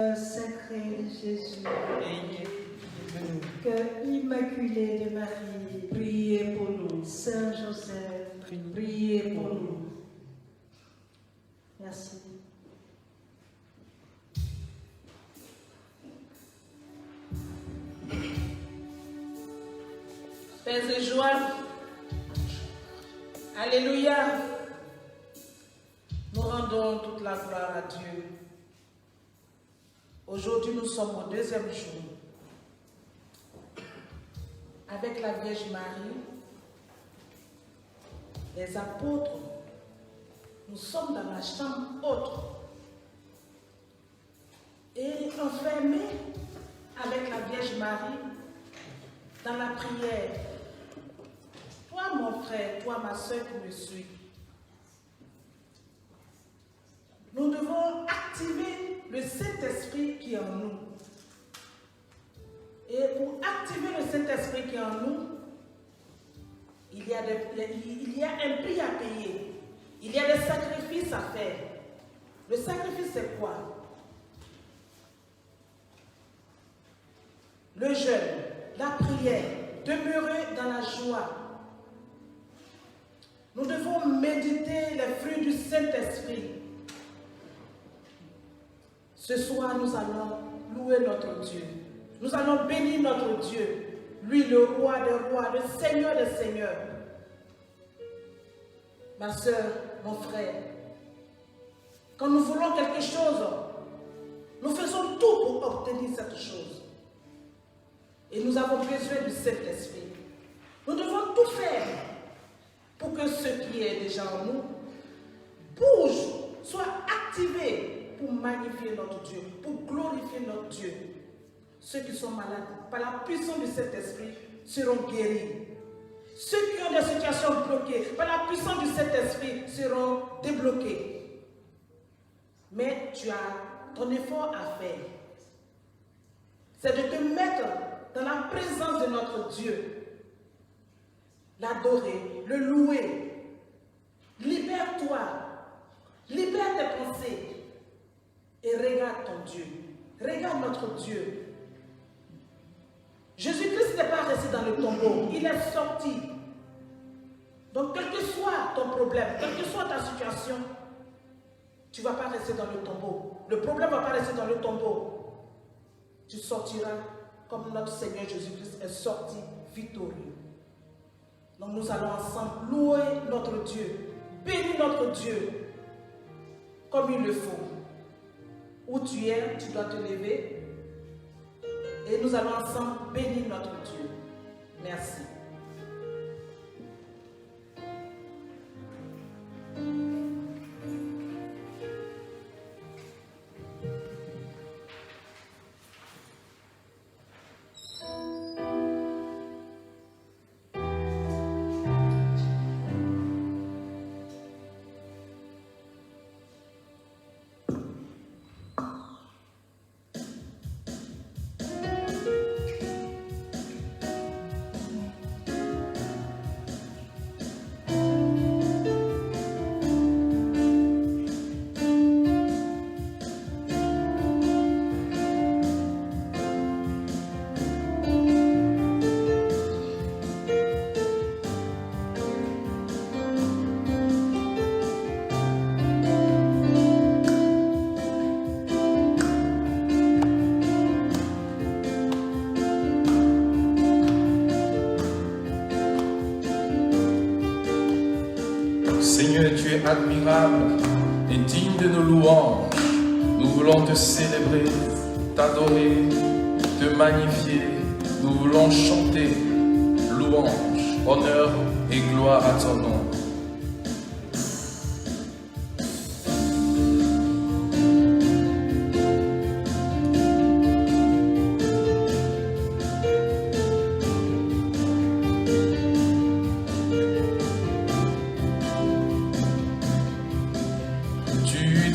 Sacré de Jésus, cœur immaculé de Marie, priez pour nous. Saint Joseph, priez pour nous. Merci. Paix et joie. Alléluia. Nous rendons toute la gloire à Dieu. Aujourd'hui, nous sommes au deuxième jour. Avec la Vierge Marie, les apôtres, nous sommes dans la chambre haute. Et enfermés avec la Vierge Marie dans la prière. Toi, mon frère, toi, ma soeur qui me suis, nous devons activer le Saint-Esprit qui est en nous. Et pour activer le Saint-Esprit qui est en nous, il y a un prix à payer. Il y a des sacrifices à faire. Le sacrifice, c'est quoi? Le jeûne, la prière, demeurer dans la joie. Nous devons méditer les fruits du Saint-Esprit. Ce soir, nous allons louer notre Dieu. Nous allons bénir notre Dieu. Lui, le roi des rois, le Seigneur des seigneurs. Ma soeur, mon frère, quand nous voulons quelque chose, nous faisons tout pour obtenir cette chose. Et nous avons besoin du Saint-Esprit. Nous devons tout faire pour que ce qui est déjà en nous bouge, soit activé pour magnifier notre Dieu, pour glorifier notre Dieu. Ceux qui sont malades, par la puissance du Saint-Esprit, seront guéris. Ceux qui ont des situations bloquées, par la puissance du Saint-Esprit, seront débloqués. Mais tu as ton effort à faire. C'est de te mettre dans la présence de notre Dieu. L'adorer, le louer. Libère-toi. Libère tes pensées. Et regarde ton Dieu. Regarde notre Dieu. Jésus-Christ n'est pas resté dans le tombeau. Il est sorti. Donc, quel que soit ton problème, quelle que soit ta situation, tu ne vas pas rester dans le tombeau. Le problème ne va pas rester dans le tombeau. Tu sortiras comme notre Seigneur Jésus-Christ est sorti victorieux. Donc, nous allons ensemble louer notre Dieu, bénir notre Dieu comme il le faut. Où tu es, tu dois te lever. Et nous allons ensemble bénir notre Dieu. Merci. Seigneur, tu es admirable et digne de nos louanges. Nous voulons te célébrer, t'adorer, te magnifier. Nous voulons chanter louange, honneur et gloire à ton nom.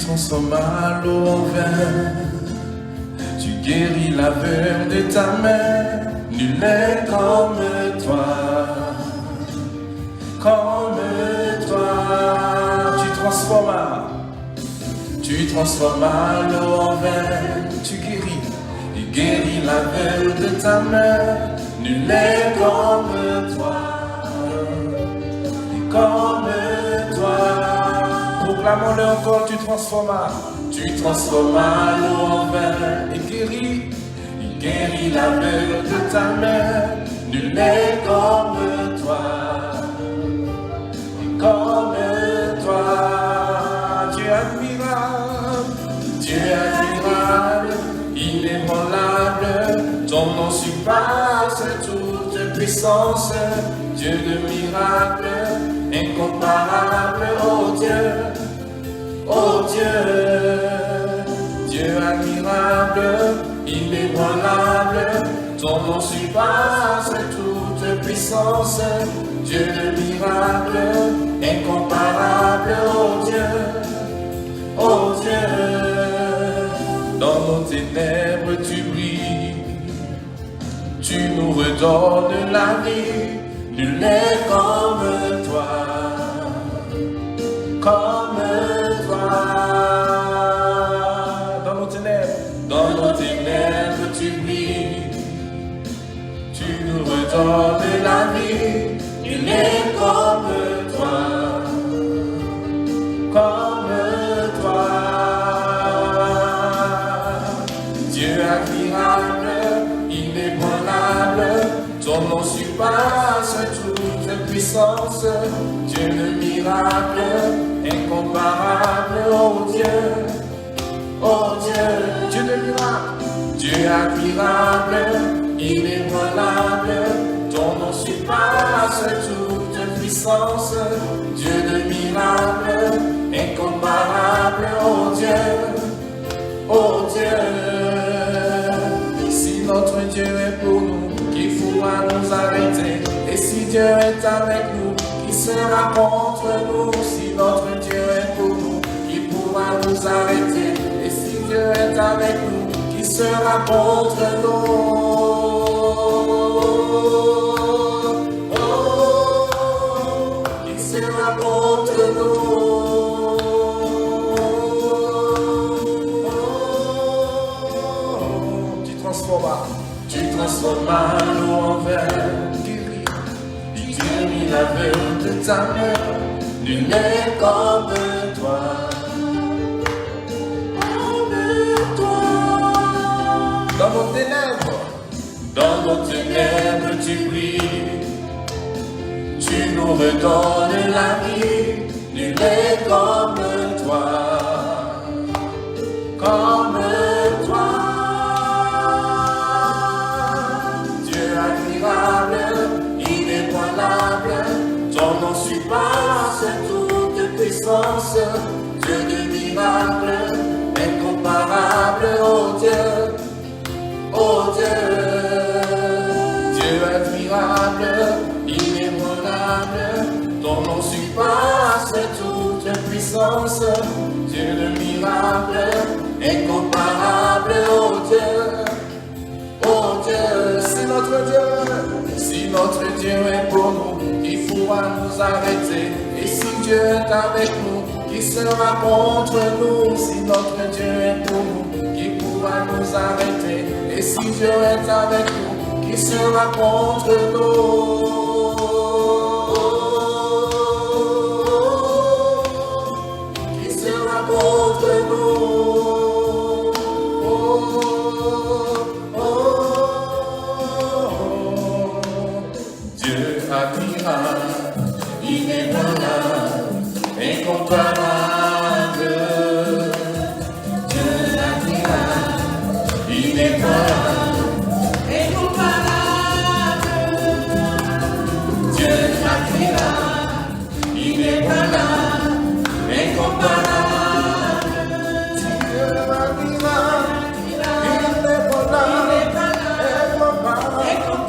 Transforma l'eau en vin, tu guéris l'aveugle de ta main. Nul n'est comme toi, tu transformas l'eau en vin, tu guéris. Il guérit l'aveugle de ta main. Nul n'est comme toi. Et comme toi. Proclamons-le encore, tu transformas l'eau en vin. Il guérit l'aveugle de ta main. Nul n'est comme toi. Et comme toi. Dieu admirable, inébranlable, ton nom surpasse toute puissance. Dieu de miracle, incomparable, oh Dieu, Dieu admirable, inébranlable, ton nom surpasse toute puissance. Dieu de miracle, incomparable, oh Dieu, dans nos ténèbres tu brilles, tu nous redonnes la vie, nul n'est comme toi, dans nos ténèbres tu brilles, tu nous redonnes la vie, nul n'est comme toi. Dieu admirable, inébranlable, ton nom surpasse toute puissance. Dieu de miracle, incomparable, oh Dieu, Dieu de miracle, Dieu admirable, inébranlable, ton nom surpasse toute puissance. Dieu de miracle, incomparable, oh Dieu, si notre Dieu est pour nous, qui pourra nous arrêter? Et si Dieu est avec nous, qui sera contre nous? Si notre Dieu est pour nous, qui pourra nous arrêter? Et si Dieu est avec nous, qui sera contre nous? Qui sera contre nous? Tu transformas l'eau en vin, tu guéris l'aveugle de ta main, nul n'est comme toi. Dans nos ténèbres tu brilles, tu nous redonnes la vie, nul n'est comme toi, ton nom surpasse toute puissance. Dieu de miracle, incomparable, oh Dieu, Dieu admirable, inébranlable, ton nom surpasse toute puissance. Dieu de miracle, incomparable, oh Dieu, si notre Dieu est pour nous, qui pourra nous arrêter? Et si Dieu est avec nous, qui sera contre nous? Si notre Dieu est pour nous, qui pourra nous arrêter? Et si Dieu est avec nous, qui sera contre nous? Qui sera contre nous? Dieu admirable, inébranlable, incomparable. Dieu admirable, inébranlable, incomparable. Dieu admirable, inébranlable, incomparable. Dieu admirable, inébranlable, incomparable.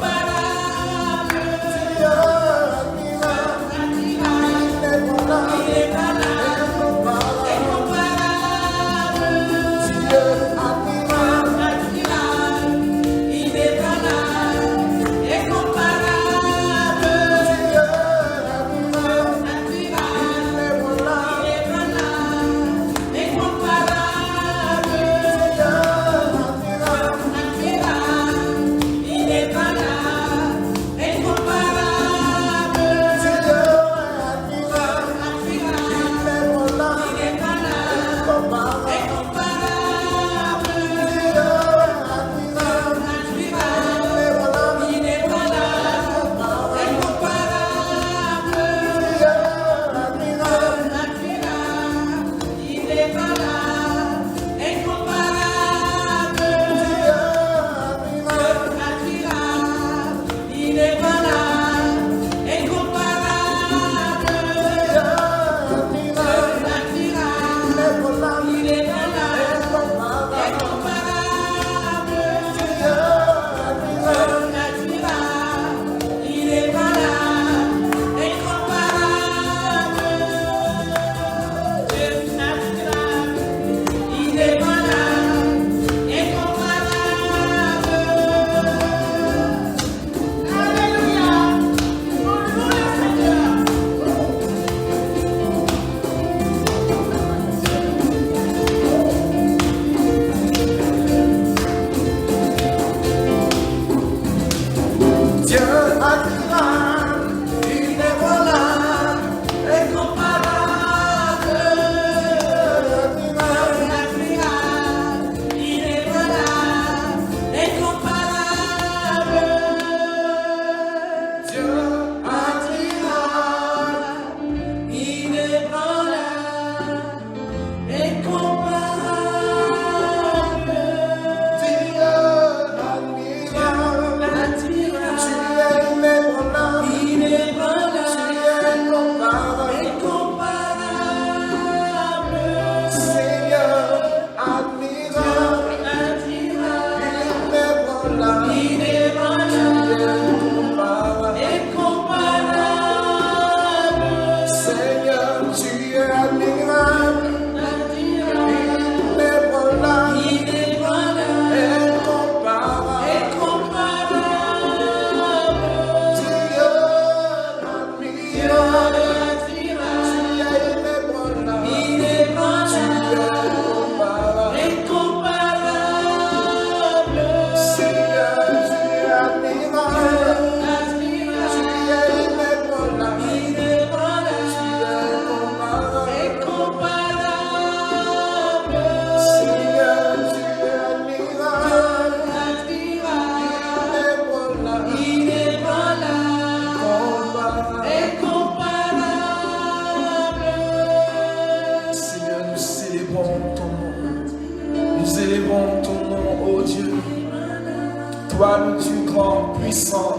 toi le Dieu grand, puissant,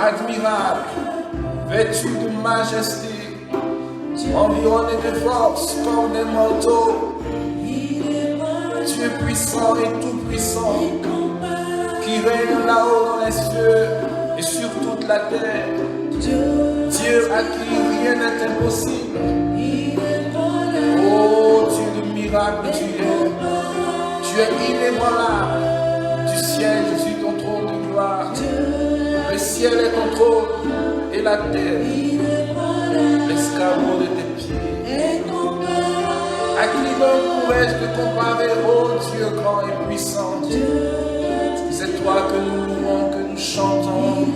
admirable, vêtu de majesté, environné de force comme des manteaux. Dieu puissant et tout-puissant, qui règne là-haut dans les cieux et sur toute la terre. Dieu à qui rien n'est impossible. Oh Dieu de miracle, tu es inébranlable. Tu sièges sur ton trône de gloire. Le ciel est ton trône et la terre l'escabeau de tes pieds. À qui donc pourrais-je te comparer, ô Dieu grand et puissant? C'est toi que nous louons, que nous chantons.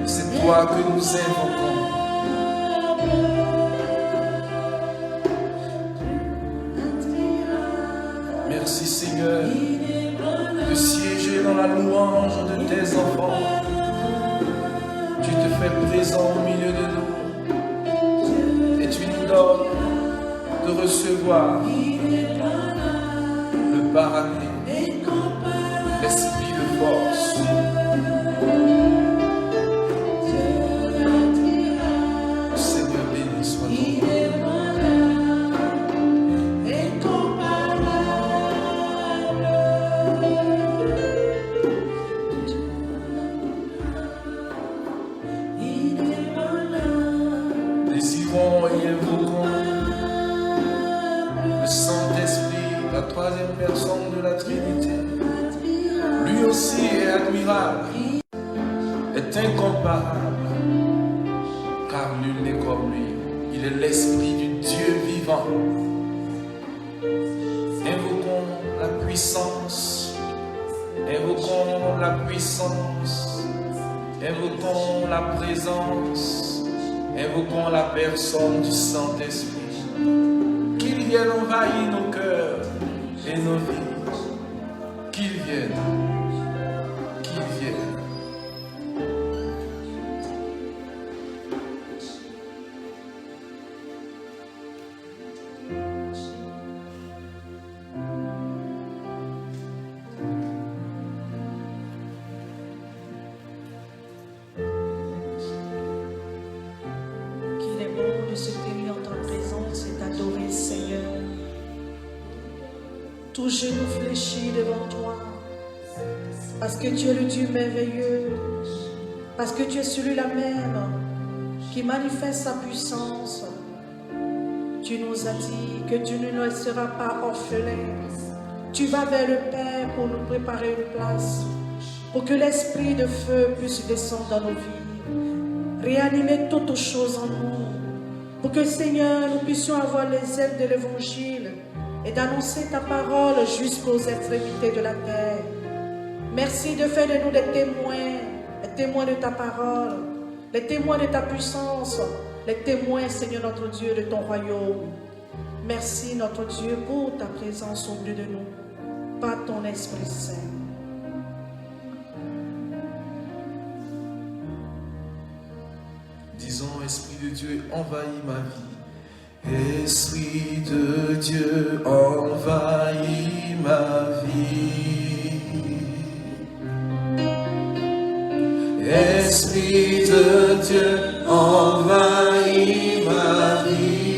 C'est toi que nous invoquons. Merci Seigneur de siéger dans la louange de tes enfants. Tu te fais présent au milieu de nous et tu nous donnes de recevoir le paradis, l'esprit de force. Seigneur, béni soit ton nom. Désirons et invoquons le Saint-Esprit, la troisième personne de la Trinité. Lui aussi est admirable, est incomparable, car nul n'est comme lui. Il est l'Esprit du Dieu vivant. Invoquons la puissance, invoquons la puissance, invoquons la présence, invoquons la personne du Saint-Esprit. Qu'il vienne envahir nos cœurs et nos vies. Qu'il vienne. Qu'il vienne. Qu'il est bon de se tenir en ta présence et t'adorer, Seigneur. Tout genou fléchit devant toi, parce que tu es le Dieu merveilleux, parce que tu es celui-là même qui manifeste sa puissance. Tu nous as dit que tu ne nous laisseras pas orphelins. Tu vas vers le Père pour nous préparer une place, pour que l'esprit de feu puisse descendre dans nos vies, réanimer toutes choses en nous, pour que, Seigneur, nous puissions avoir les ailes de l'Évangile et d'annoncer ta parole jusqu'aux extrémités de la terre. Merci de faire de nous des témoins de ta parole, les témoins de ta puissance, les témoins, Seigneur notre Dieu, de ton royaume. Merci notre Dieu pour ta présence au milieu de nous, par ton Esprit Saint. Disons, Esprit de Dieu, envahis ma vie. Esprit de Dieu, envahis ma vie. Esprit de Dieu, envahis ma vie.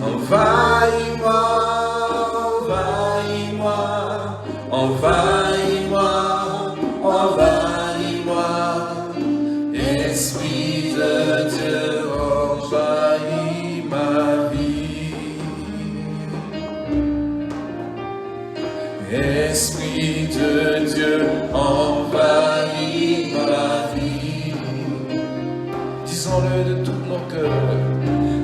Envahis-moi, envahis-moi, envahis-moi, envahis-moi. Esprit de Dieu, envahis ma vie. Esprit de Dieu, envahis ma vie. Disons-le de tout nos cœurs.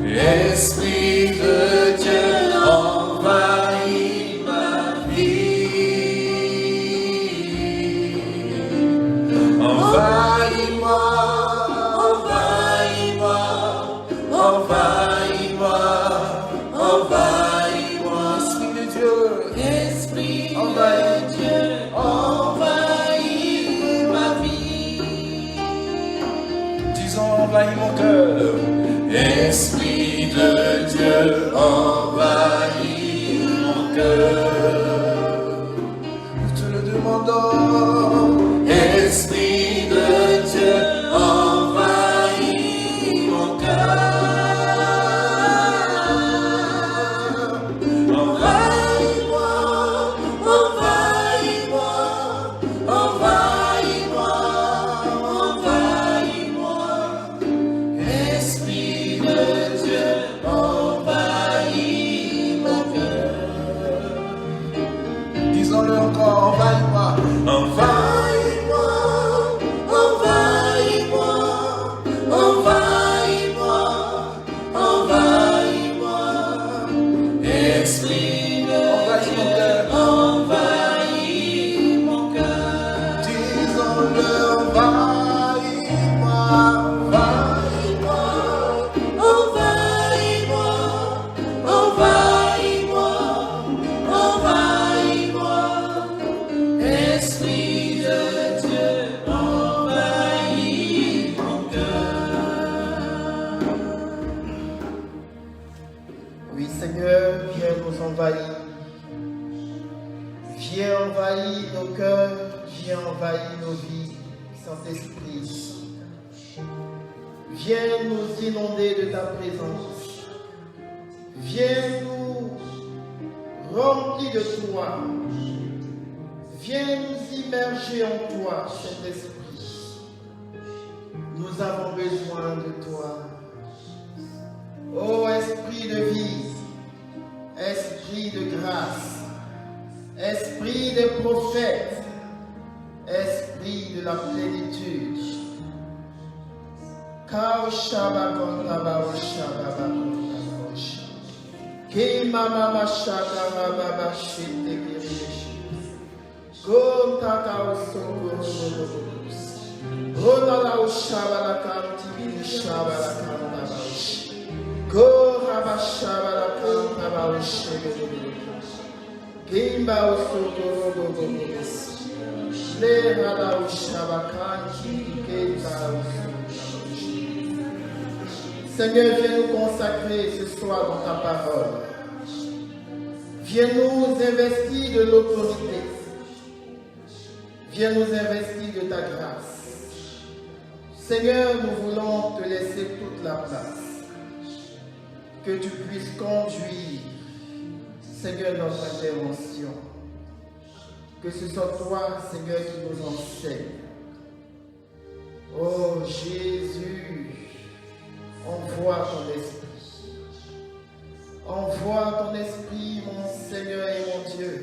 Esprit de Dieu, envahis ma vie. Envahis-moi, envahis-moi, envahis-moi, envahis-moi. Esprit de Dieu, Esprit de Dieu, envahis ma vie. Disons, envahis mon cœur. Esprit de Dieu, envahis mon cœur. encore, envahis-moi. Envahis-moi, envahis-moi, envahis-moi, envahis-moi. Esprit de Dieu, envahis mon cœur. Disons-le, envahis-moi, envahis-moi, envahis-moi, envahis-moi, envahis-moi. Esprit de Dieu, envahis mon cœur. Oui, Seigneur, viens nous envahir. Viens envahir nos cœurs, viens envahir nos vies, Saint-Esprit. Viens nous inonder de ta présence. Viens nous remplir de toi. Viens nous immerger en toi, Saint-Esprit. Nous avons besoin de toi. Ô Esprit de vie, Esprit de grâce, Esprit des prophètes, Esprit de la plénitude. Kao shaba konta bao shaba bakota bosha. Ki mama shaka baba shite kirishi. Konta kao sokoro bobos. Rona la shaba la kanti bin shaba la kanta baoshi. Ko raba shaba la kanta baoshi. Kimba sokoro bobos. Le rada shaba kanti kenta Seigneur, viens nous consacrer ce soir dans ta parole. Viens nous investir de l'autorité. Viens nous investir de ta grâce. Seigneur, nous voulons te laisser toute la place. Que tu puisses conduire, Seigneur, notre intervention. Que ce soit toi, Seigneur, qui nous enseigne. Oh Jésus, envoie ton esprit. Envoie ton esprit, mon Seigneur et mon Dieu.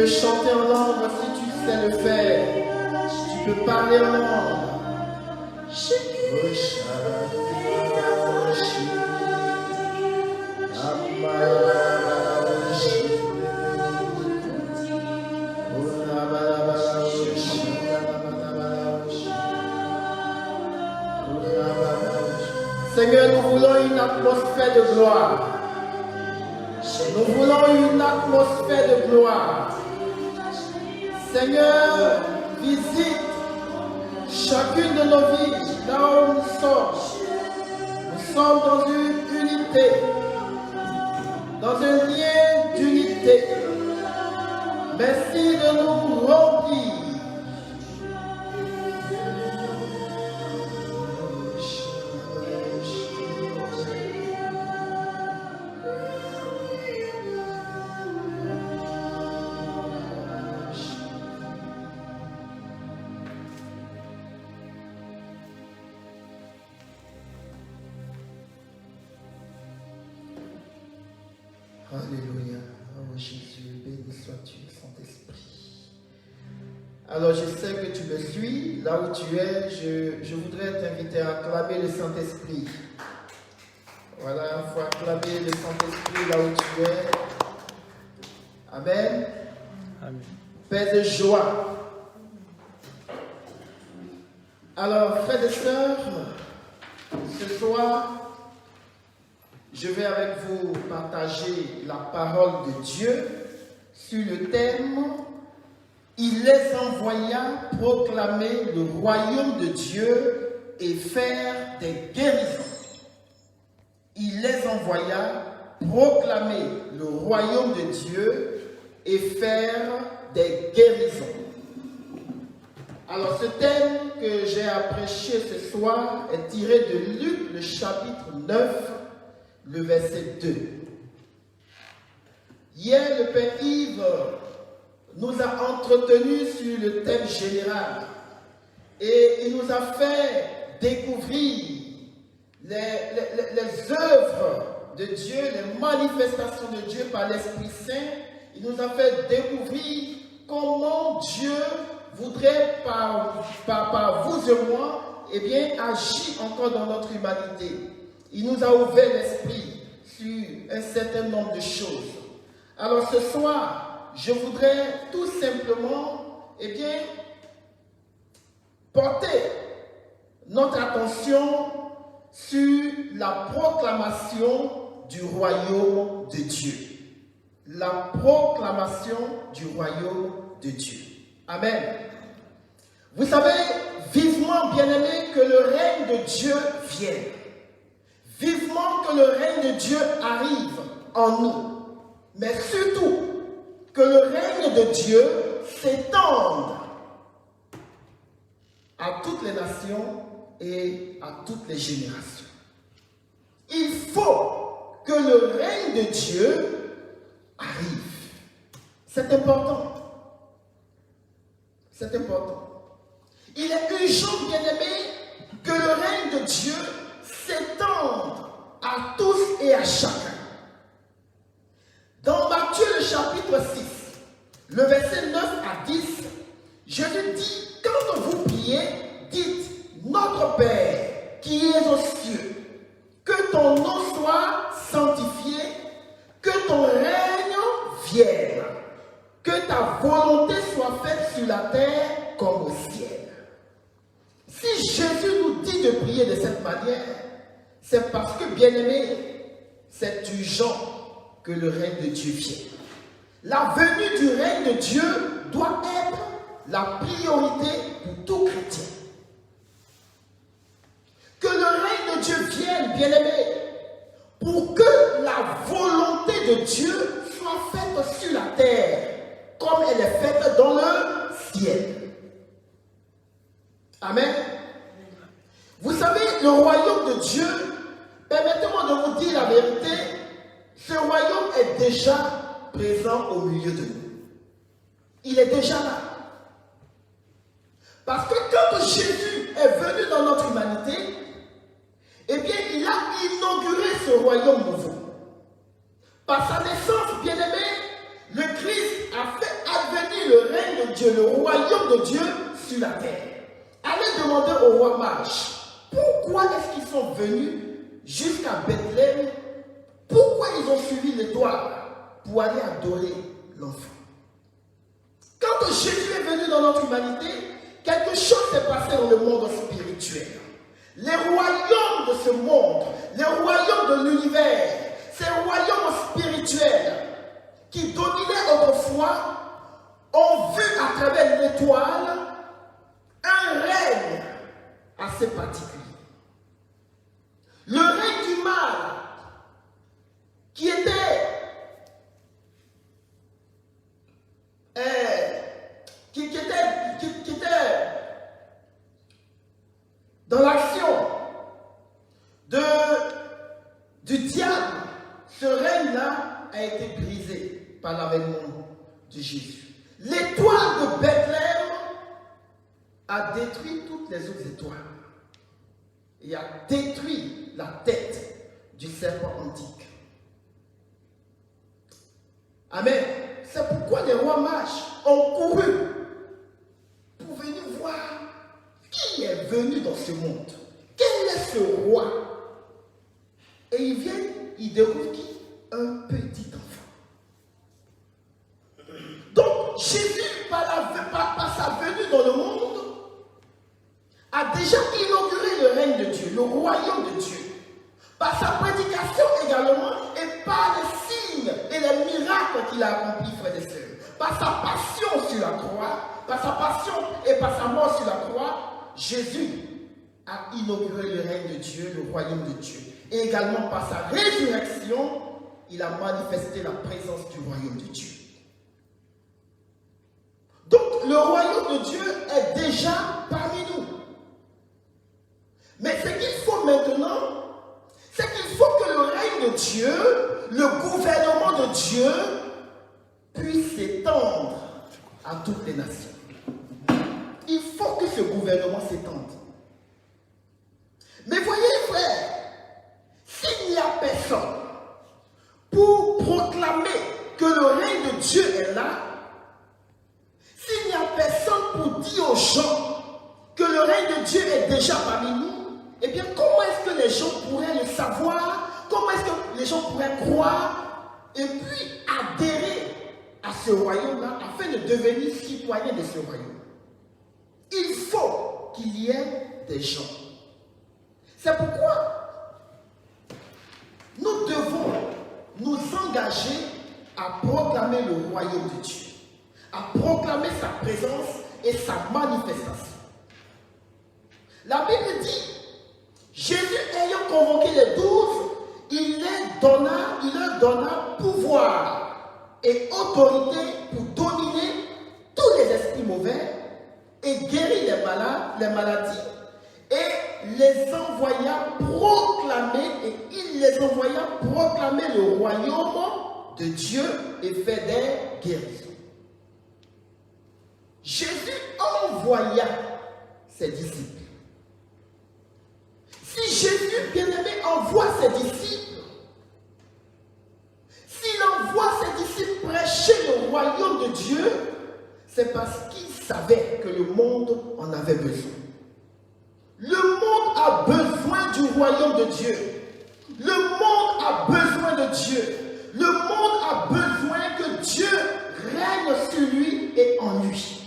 Chanter en langue si tu sais le faire. Tu peux parler en langue. Seigneur, nous voulons une atmosphère de gloire. Nous voulons une atmosphère de gloire. Seigneur, visite chacune de nos vies, là où nous sommes. Nous sommes dans une unité, dans un lien d'unité. Merci de nous remplir. Alléluia. Oh Jésus, béni sois-tu, Saint-Esprit. Alors je sais que tu me suis, là où tu es, je voudrais t'inviter à acclamer le Saint-Esprit. Voilà, il faut acclamer le Saint-Esprit là où tu es. Amen. Amen. Paix de joie. Alors, frères et sœurs, ce soir, je vais avec vous partager la parole de Dieu sur le thème « Il les envoya proclamer le royaume de Dieu et faire des guérisons. » Il les envoya proclamer le royaume de Dieu et faire des guérisons. Alors ce thème que j'ai à prêcher ce soir est tiré de Luc, le chapitre 9, le verset 2. Hier, le Père Yves nous a entretenus sur le thème général et il nous a fait découvrir les œuvres de Dieu, les manifestations de Dieu par l'Esprit Saint. Il nous a fait découvrir comment Dieu voudrait par vous et moi, agir encore dans notre humanité. Il nous a ouvert l'esprit sur un certain nombre de choses. Alors ce soir, je voudrais tout simplement, porter notre attention sur la proclamation du royaume de Dieu. La proclamation du royaume de Dieu. Amen. Vous savez, vivement, bien-aimés, que le règne de Dieu vienne. Vivement que le règne de Dieu arrive en nous. Mais surtout, que le règne de Dieu s'étende à toutes les nations et à toutes les générations. Il faut que le règne de Dieu arrive. C'est important. C'est important. Il est urgent, bien-aimé, que le règne de Dieu s'étende à tous et à chacun. Dans Matthieu le chapitre 6, le verset 9 à 10, Jésus dit, quand vous priez, dites, notre Père qui es aux cieux, que ton nom soit sanctifié, que ton règne vienne, que ta volonté soit faite sur la terre comme au ciel. Si Jésus nous dit de prier de cette manière, c'est parce que, bien-aimé, c'est urgent que le règne de Dieu vienne. La venue du règne de Dieu doit être la priorité pour tout chrétien. Que le règne de Dieu vienne, bien-aimé, pour que la volonté de Dieu soit faite sur la terre, comme elle est faite dans le ciel. Amen. Vous savez, le royaume de Dieu, permettez-moi de vous dire la vérité, ce royaume est déjà présent au milieu de nous. Il est déjà là. Parce que quand Jésus est venu dans notre humanité, il a inauguré ce royaume nouveau. Par sa naissance, bien-aimé, le Christ a fait advenir le règne de Dieu, le royaume de Dieu sur la terre. Allez demander au roi mage, pourquoi est-ce qu'ils sont venus jusqu'à Bethléem? Pourquoi ils ont suivi l'étoile pour aller adorer l'enfant? Quand Jésus est venu dans notre humanité, quelque chose s'est passé dans le monde spirituel. Les royaumes de ce monde, les royaumes de l'univers, ces royaumes spirituels qui dominaient autrefois, ont vu à travers l'étoile un règne assez particulier. Le règne du mal qui était dans l'action du diable, ce règne-là a été brisé par l'avènement de Jésus. L'étoile de Bethléem a détruit toutes les autres étoiles et a détruit la tête du serpent antique. Amen. C'est pourquoi les rois mages ont couru pour venir voir qui est venu dans ce monde. Quel est ce roi? Et ils viennent, ils découvrent qui? Un petit enfant. Donc Jésus, par sa venue dans le monde, a déjà inauguré le règne de Dieu, le royaume de Dieu. Par sa prédication également et par les signes et les miracles qu'il a accomplis, frères et sœurs. Par sa passion sur la croix, par sa passion et par sa mort sur la croix, Jésus a inauguré le règne de Dieu, le royaume de Dieu. Et également par sa résurrection, il a manifesté la présence du royaume de Dieu. Donc le royaume de Dieu est déjà parmi nous. Mais ce qu'il faut maintenant, c'est qu'il faut que le règne de Dieu, le gouvernement de Dieu, puisse s'étendre à toutes les nations. Il faut que ce gouvernement s'étende. Mais voyez, frère, s'il n'y a personne pour proclamer que le règne de Dieu est là, s'il n'y a personne pour dire aux gens que le règne de Dieu est déjà parmi nous, eh bien, comment est-ce que les gens pourraient le savoir? Comment est-ce que les gens pourraient croire et puis adhérer à ce royaume-là afin de devenir citoyens de ce royaume? Il faut qu'il y ait des gens. C'est pourquoi nous devons nous engager à proclamer le royaume de Dieu, à proclamer sa présence et sa manifestation. La Bible dit, Jésus ayant convoqué les 12, il leur donna pouvoir et autorité pour dominer tous les esprits mauvais et guérir les maladies, et les envoya proclamer, le royaume de Dieu et faire des guérisons. Jésus envoya ses disciples. Si Jésus, bien-aimé, envoie ses disciples, s'il envoie ses disciples prêcher le royaume de Dieu, c'est parce qu'il savait que le monde en avait besoin. Le monde a besoin du royaume de Dieu. Le monde a besoin de Dieu. Le monde a besoin que Dieu règne sur lui et en lui.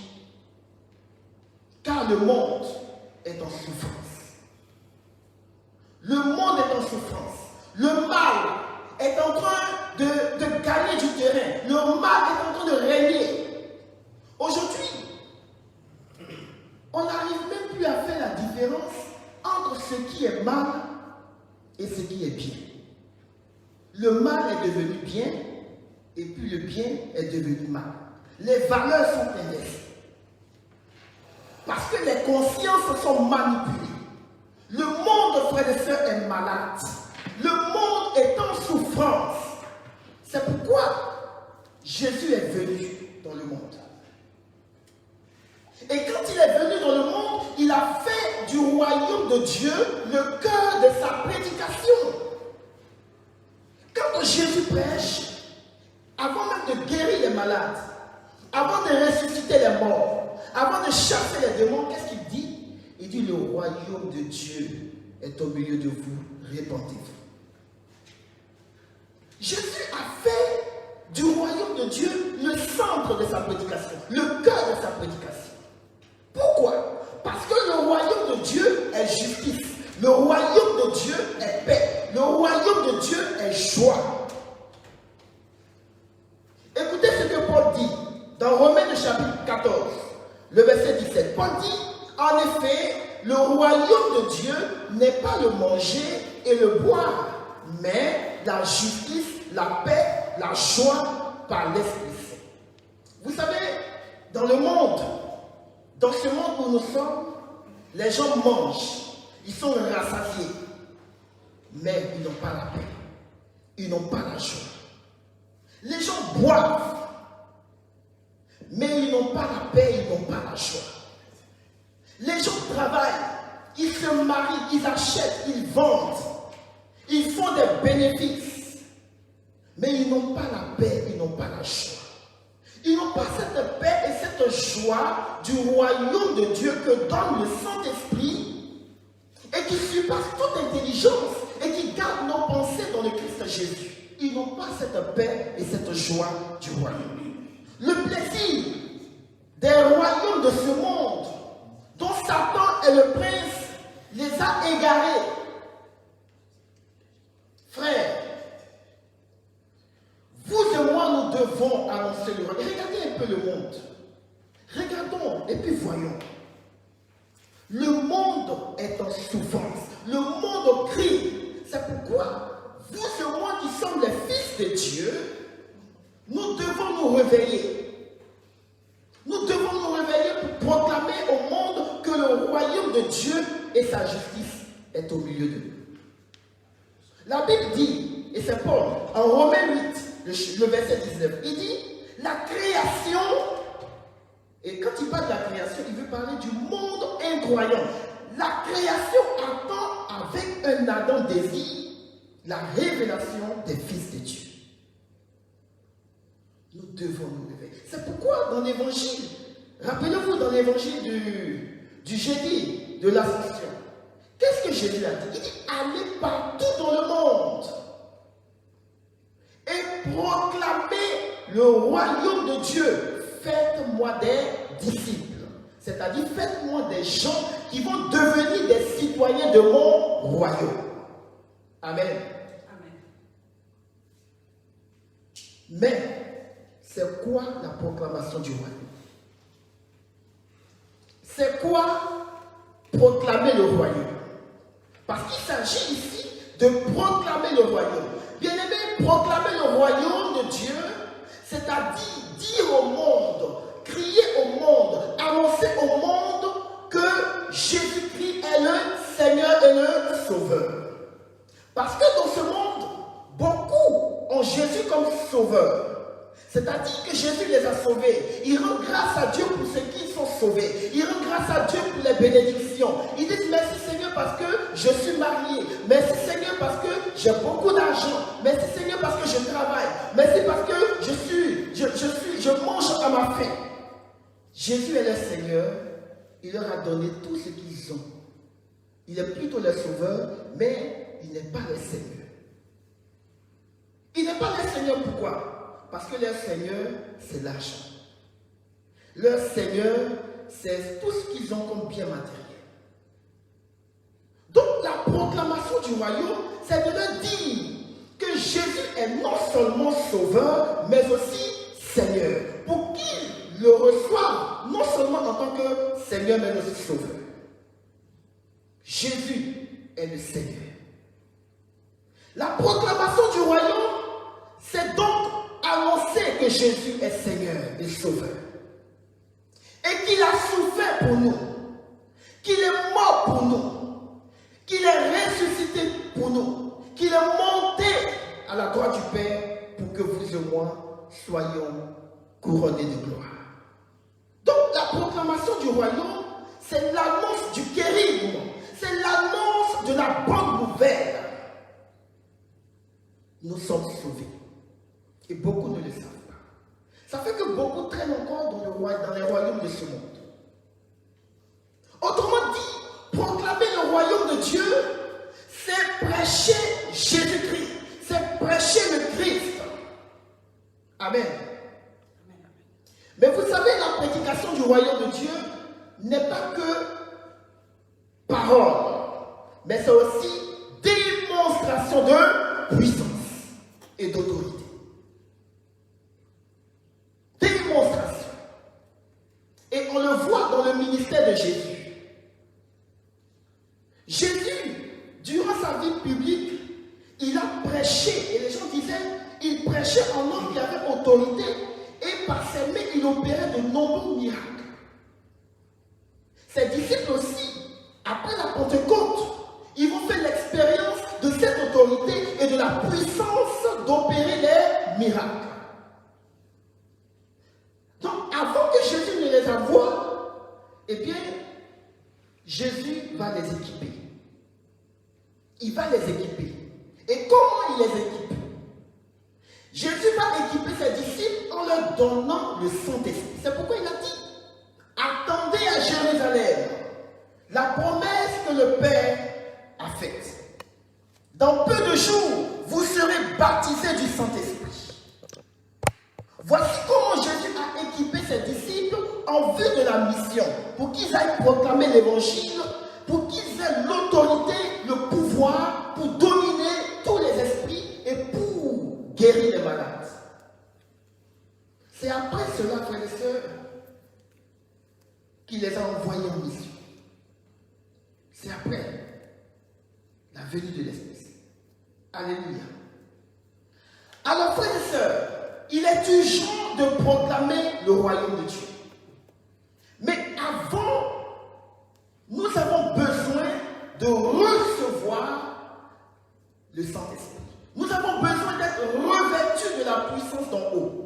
Car le monde est en souffrance. Le monde est en souffrance. Le mal est en train de gagner du terrain. Le mal est en train de régner. Aujourd'hui, on n'arrive même plus à faire la différence entre ce qui est mal et ce qui est bien. Le mal est devenu bien et puis le bien est devenu mal. Les valeurs sont inversées. Parce que les consciences sont manipulées. Le monde, frères et sœurs, est malade. Le monde est en souffrance. C'est pourquoi Jésus est venu dans le monde. Et quand il est venu dans le monde, il a fait du royaume de Dieu le cœur de sa prédication. Quand Jésus prêche, avant même de guérir les malades, avant de ressusciter les morts, avant de chasser les démons, qu'est-ce qu'il dit? Il dit, le royaume de Dieu est au milieu de vous, répandez-vous. Jésus a fait du royaume de Dieu le centre de sa prédication, le cœur de sa prédication. Pourquoi? Parce que le royaume de Dieu est justice, le royaume de Dieu est paix, le royaume de Dieu est joie. Écoutez ce que Paul dit dans Romains chapitre 14, le verset 17. Paul dit, en effet, le royaume de Dieu n'est pas le manger et le boire, mais la justice, la paix, la joie par l'Esprit Saint. Vous savez, dans le monde, dans ce monde où nous sommes, les gens mangent, ils sont rassasiés, mais ils n'ont pas la paix, ils n'ont pas la joie. Les gens boivent, mais ils n'ont pas la paix, ils n'ont pas la joie. Les gens travaillent, ils se marient, ils achètent, ils vendent, ils font des bénéfices, mais ils n'ont pas la paix, ils n'ont pas la joie. Ils n'ont pas cette paix et cette joie du royaume de Dieu que donne le Saint-Esprit et qui surpasse toute intelligence et qui garde nos pensées dans le Christ Jésus. Ils n'ont pas cette paix et cette joie du royaume. Le plaisir des royaumes de ce monde, dont Satan est le prince a égarés. Frères, vous et moi, nous devons annoncer le royaume. Regardez un peu le monde. Regardons et puis voyons. Le monde est en souffrance. Le monde crie. C'est pourquoi vous et moi qui sommes les fils de Dieu, nous devons nous réveiller. Nous devons nous réveiller pour proclamer au monde que le royaume de Dieu et sa justice est au milieu de nous. La Bible dit, et c'est Paul, en Romains 8, le verset 19, il dit, la création, et quand il parle de la création, il veut parler du monde incroyant. La création attend avec un ardent désir la révélation des fils de Dieu. Nous devons nous réveiller. C'est pourquoi dans l'évangile, rappelez-vous dans l'évangile du jeudi de l'Ascension, qu'est-ce que Jésus a dit? Il dit, allez partout dans le monde et proclamez le royaume de Dieu. Faites-moi des disciples. C'est-à-dire, faites-moi des gens qui vont devenir des citoyens de mon royaume. Amen. Amen. Mais, c'est quoi la proclamation du royaume? C'est quoi proclamer le royaume? Parce qu'il s'agit ici de proclamer le royaume. Bien aimé, proclamer le royaume de Dieu, c'est-à-dire dire au monde, crier au monde, annoncer au monde que Jésus-Christ est le Seigneur et le Sauveur. Parce que dans ce monde, beaucoup ont Jésus comme Sauveur. C'est-à-dire que Jésus les a sauvés. Ils rendent grâce à Dieu pour ceux qui sont sauvés. Ils rendent grâce à Dieu pour les bénédictions. Ils disent merci Seigneur parce que je suis marié. Merci Seigneur parce que j'ai beaucoup d'argent. Merci Seigneur parce que je travaille. Merci parce que je mange à ma faim. Jésus est le Seigneur. Il leur a donné tout ce qu'ils ont. Il est plutôt le Sauveur, mais il n'est pas le Seigneur. Il n'est pas le Seigneur, pourquoi? Parce que leur Seigneur, c'est l'argent. Leur Seigneur, c'est tout ce qu'ils ont comme bien matériel. Donc la proclamation du royaume, c'est de leur dire que Jésus est non seulement sauveur, mais aussi Seigneur. Pour qu'ils le reçoivent, non seulement en tant que Seigneur, mais aussi sauveur. Jésus est le Seigneur. La proclamation du royaume, c'est donc annoncer que Jésus est Seigneur et Sauveur. Et qu'il a souffert pour nous. Qu'il est mort pour nous. Qu'il est ressuscité pour nous. Qu'il est monté à la droite du Père pour que vous et moi soyons couronnés de gloire. Donc la proclamation du royaume, c'est l'annonce du kérigme. C'est l'annonce de la bonne nouvelle. Nous sommes sauvés. Et beaucoup ne le savent pas. Ça fait que beaucoup traînent encore dans les royaumes de ce monde. Autrement dit, proclamer le royaume de Dieu, c'est prêcher Jésus-Christ. C'est prêcher le Christ. Amen. Mais vous savez, la prédication du royaume de Dieu n'est pas que parole, mais c'est aussi démonstration de puissance et d'autorité. Démonstration. Et on le voit dans le ministère de Jésus. Jésus, durant sa vie publique, il a prêché, et les gens disaient, il prêchait en homme qui avait autorité, et par ses mains, il opérait de nombreux miracles. Ses disciples aussi, après la Pentecôte, ils vont faire l'expérience de cette autorité et de la puissance d'opérer les miracles. Donc, avant que Jésus ne les envoie, eh bien, Jésus va les équiper. Il va les équiper. Et comment il les équipe? Jésus va équiper ses disciples en leur donnant le Saint-Esprit. C'est pourquoi il a dit, attendez à Jérusalem la promesse que le Père a faite. Dans peu de jours, vous serez baptisés du Saint-Esprit. Voici comment Jésus a équipé ses disciples en vue de la mission, pour qu'ils aillent proclamer l'évangile, pour qu'ils aient l'autorité, le pouvoir pour dominer tous les esprits et pour guérir les malades. C'est après cela, frères et sœurs, qu'il les a envoyés en mission. C'est après la venue de l'Esprit. Alléluia. Alors, frères et sœurs, il est urgent de proclamer le royaume de Dieu. Mais avant, nous avons besoin de recevoir le Saint-Esprit. Nous avons besoin d'être revêtus de la puissance d'en haut.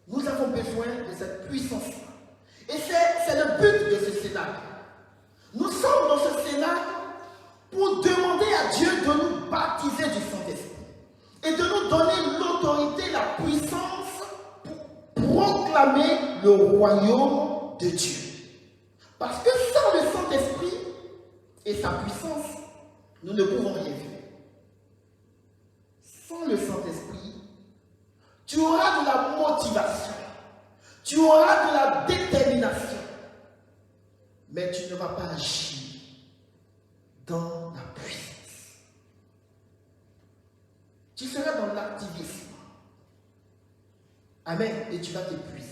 Nous avons besoin de cette puissance-là. Et c'est le but de ce cénacle. Nous sommes dans ce cénacle pour demander à Dieu de nous baptiser du Saint-Esprit et de nous donner l'autorité, la puissance pour proclamer le royaume de Dieu. Parce que sans le Saint-Esprit et sa puissance, nous ne pouvons rien faire. Sans le Saint-Esprit, tu auras de la motivation, tu auras de la détermination, mais tu ne vas pas agir dans la puissance. Tu seras dans l'activisme. Amen. Et tu vas t'épuiser.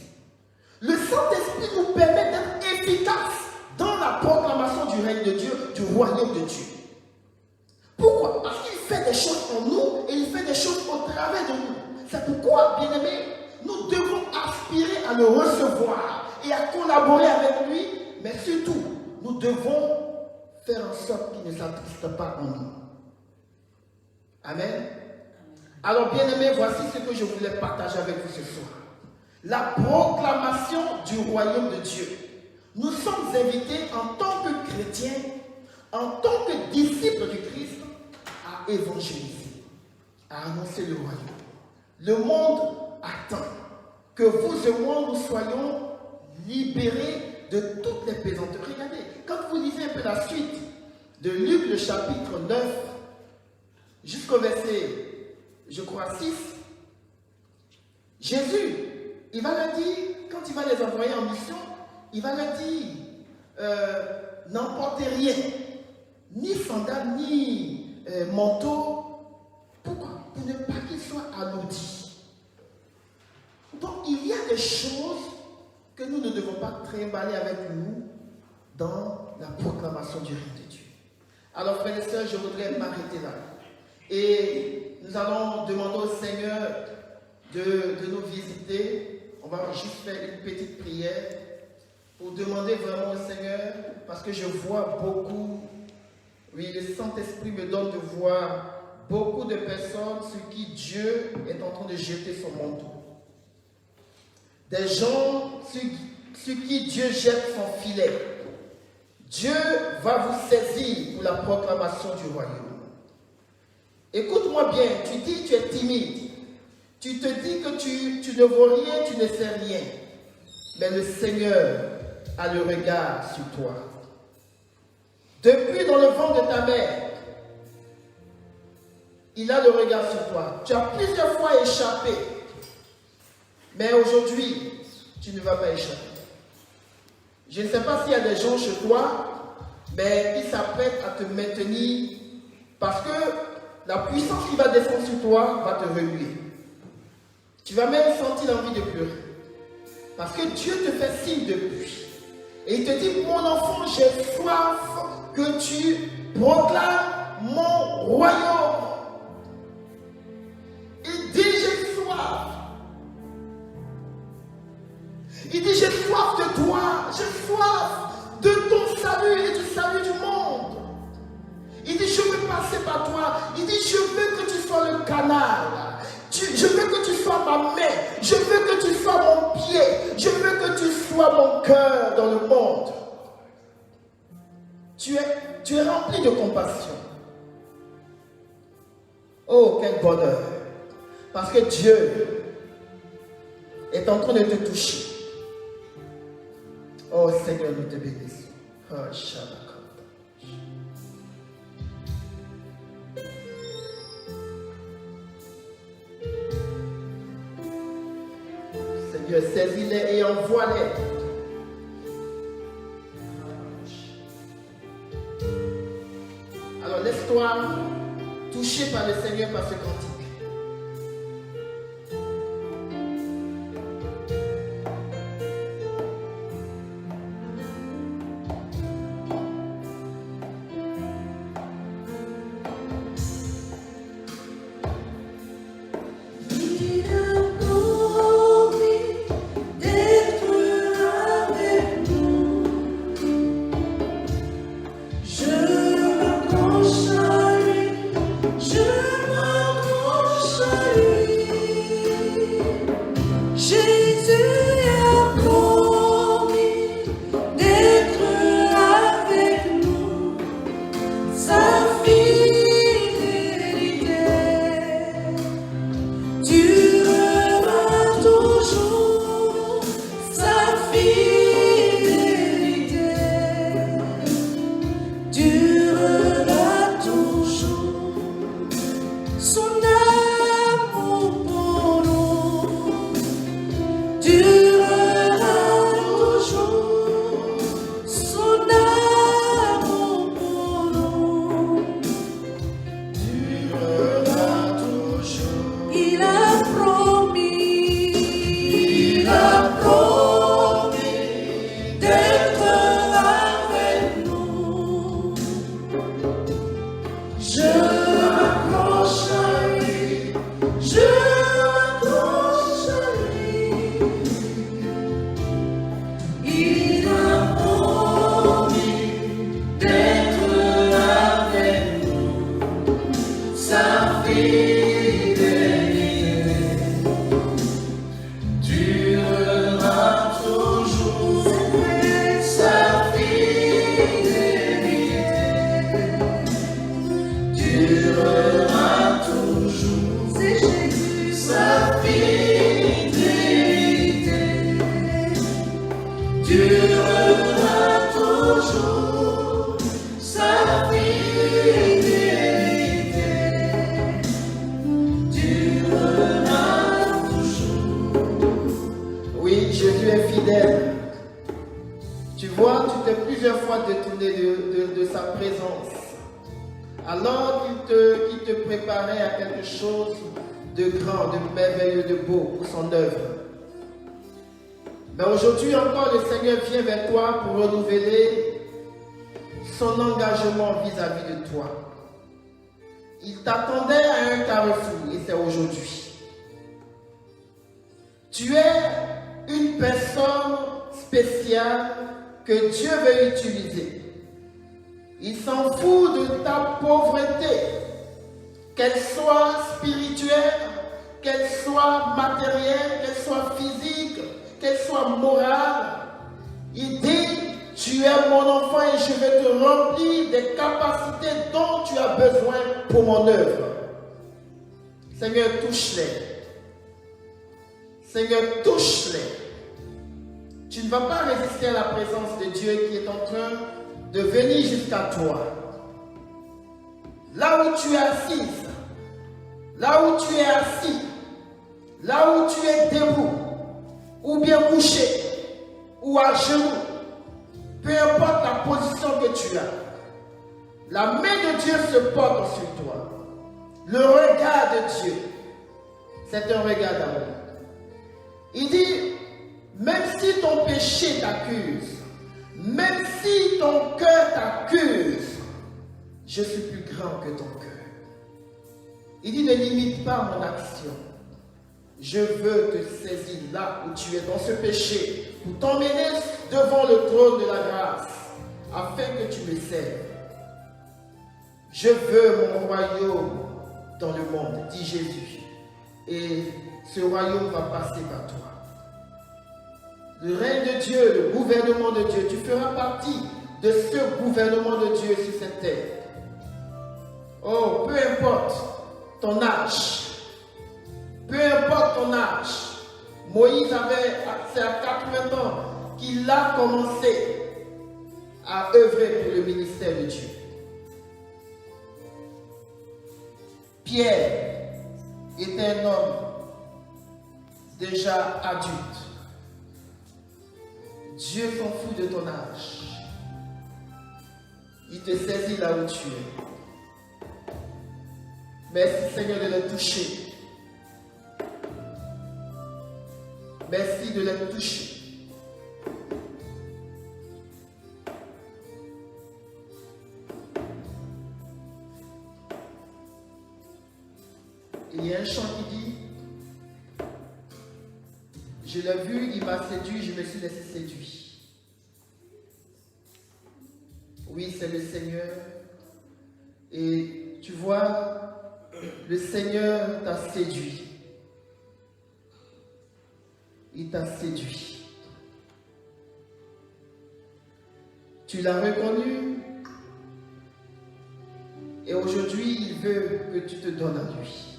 Le Saint-Esprit nous permet d'être efficaces dans la proclamation du règne de Dieu, du royaume de Dieu. Pourquoi? Parce qu'il fait des choses en nous et il fait des choses au travers de nous. C'est pourquoi, bien-aimés, nous devons aspirer à le recevoir et à collaborer avec lui, mais surtout, nous devons faire en sorte qu'il ne s'attriste pas en nous. Amen. Alors, bien-aimés, voici ce que je voulais partager avec vous ce soir. La proclamation du royaume de Dieu. Nous sommes invités en tant que chrétiens, en tant que disciples du Christ, à évangéliser, à annoncer le royaume. Le monde attend que vous et moi nous soyons libérés de toutes les pesanteries. Regardez, quand vous lisez un peu la suite de Luc, le chapitre 9, jusqu'au verset, je crois, 6, Jésus, il va leur dire, quand il va les envoyer en mission, il va leur dire, n'emportez rien, ni sandales, ni manteau. Pourquoi? Pour ne pas qu'ils soient alourdis. Donc, il y a des choses que nous ne devons pas trimballer avec nous dans la proclamation du règne de Dieu. Alors, frères et sœurs, je voudrais m'arrêter là. Et nous allons demander au Seigneur de nous visiter. On va juste faire une petite prière pour demander vraiment au Seigneur, parce que je vois beaucoup, oui, le Saint-Esprit me donne de voir beaucoup de personnes sur qui Dieu est en train de jeter son manteau. Des gens sur qui Dieu jette son filet. Dieu va vous saisir pour la proclamation du royaume. Écoute-moi bien, tu dis que tu es timide. Tu te dis que tu ne vaux rien, tu ne sais rien. Mais le Seigneur a le regard sur toi. Depuis dans le ventre de ta mère, il a le regard sur toi. Tu as plusieurs fois échappé. Mais aujourd'hui, tu ne vas pas échapper. Je ne sais pas s'il y a des gens chez toi, mais qui s'apprêtent à te maintenir parce que la puissance qui va descendre sur toi va te remuer. Tu vas même sentir l'envie de pleurer. Parce que Dieu te fait signe de pluie. Et il te dit, mon enfant, j'ai soif que tu proclames mon royaume. Il dit, j'ai soif. Il dit, j'ai soif de toi, j'ai soif de ton salut et du salut du monde. Il dit, je veux passer par toi. Il dit, je veux que tu sois le canal. Je veux que tu sois ma main. Je veux que tu sois mon pied. Je veux que tu sois mon cœur dans le monde. Tu es rempli de compassion. Oh, quel bonheur. Parce que Dieu est en train de te toucher. Oh Seigneur, nous te bénissons. Oh, Seigneur, saisis-les et envoie-les. laisse-toi toucher par le Seigneur par ce cantique. Mais aujourd'hui encore, le Seigneur vient vers toi pour renouveler son engagement vis-à-vis de toi. Il t'attendait à un carrefour et c'est aujourd'hui. Tu es une personne spéciale que Dieu veut utiliser. Il s'en fout de ta pauvreté, qu'elle soit spirituelle, qu'elle soit matérielle, qu'elle soit physique, qu'elle soit morale. Il dit, tu es mon enfant et je vais te remplir des capacités dont tu as besoin pour mon œuvre. Seigneur, touche-les. Seigneur, touche-les. Tu ne vas pas résister à la présence de Dieu qui est en train de venir jusqu'à toi. Là où tu es assise, là où tu es assis, là où tu es debout, ou bien couché, ou à genoux, peu importe la position que tu as, la main de Dieu se porte sur toi. Le regard de Dieu, c'est un regard d'amour. Il dit, même si ton péché t'accuse, même si ton cœur t'accuse, je suis plus grand que ton cœur. Il dit, ne limite pas mon action. Je veux te saisir là où tu es dans ce péché pour t'emmener devant le trône de la grâce afin que tu me serves. Je veux mon royaume dans le monde, dit Jésus. Et ce royaume va passer par toi. Le règne de Dieu, le gouvernement de Dieu, tu feras partie de ce gouvernement de Dieu sur cette terre. Oh, peu importe ton âge, peu importe ton âge. Moïse c'est à 80 ans qu'il a commencé à œuvrer pour le ministère de Dieu. Pierre était un homme déjà adulte. Dieu s'en fout de ton âge. Il te saisit là où tu es. Merci Seigneur de le toucher. Merci de le toucher. Il y a un chant qui dit, je l'ai vu, il m'a séduit, je me suis laissé séduire. Oui, c'est le Seigneur. Et tu vois, le Seigneur t'a séduit. Il t'a séduit. Tu l'as reconnu. Et aujourd'hui, il veut que tu te donnes à lui.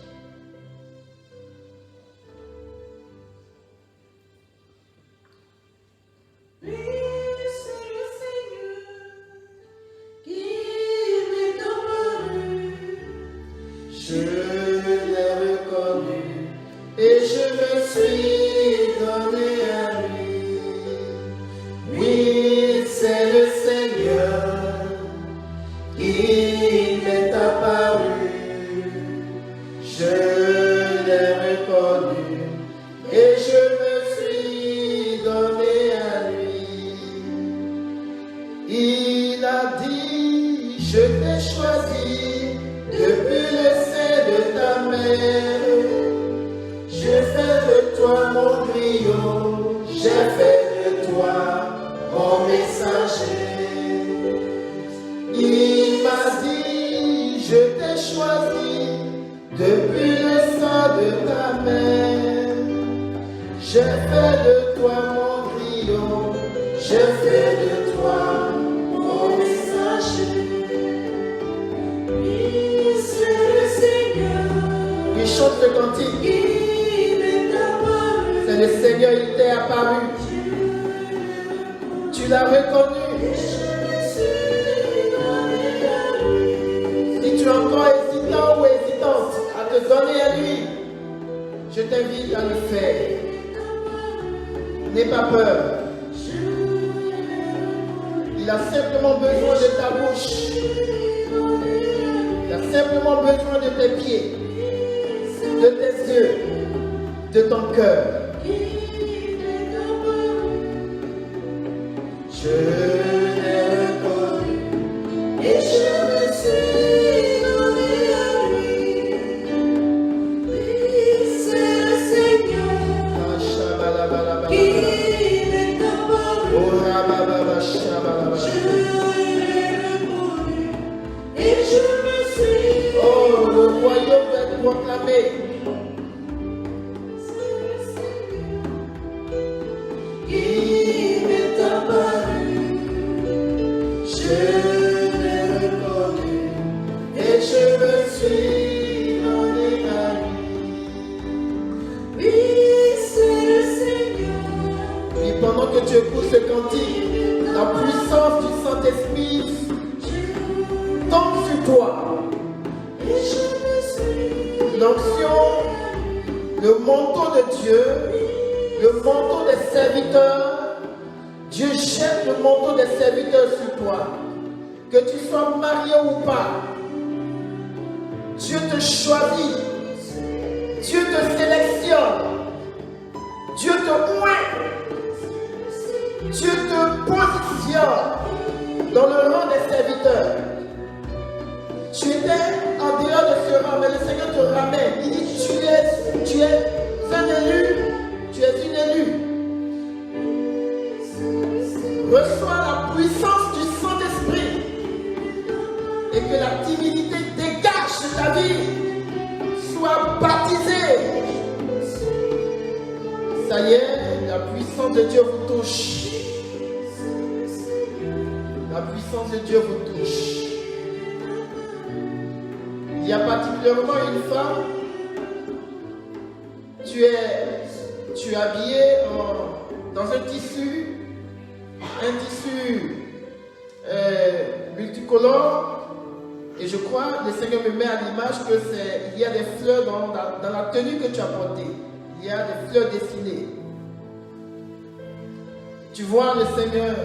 Tu vois, le Seigneur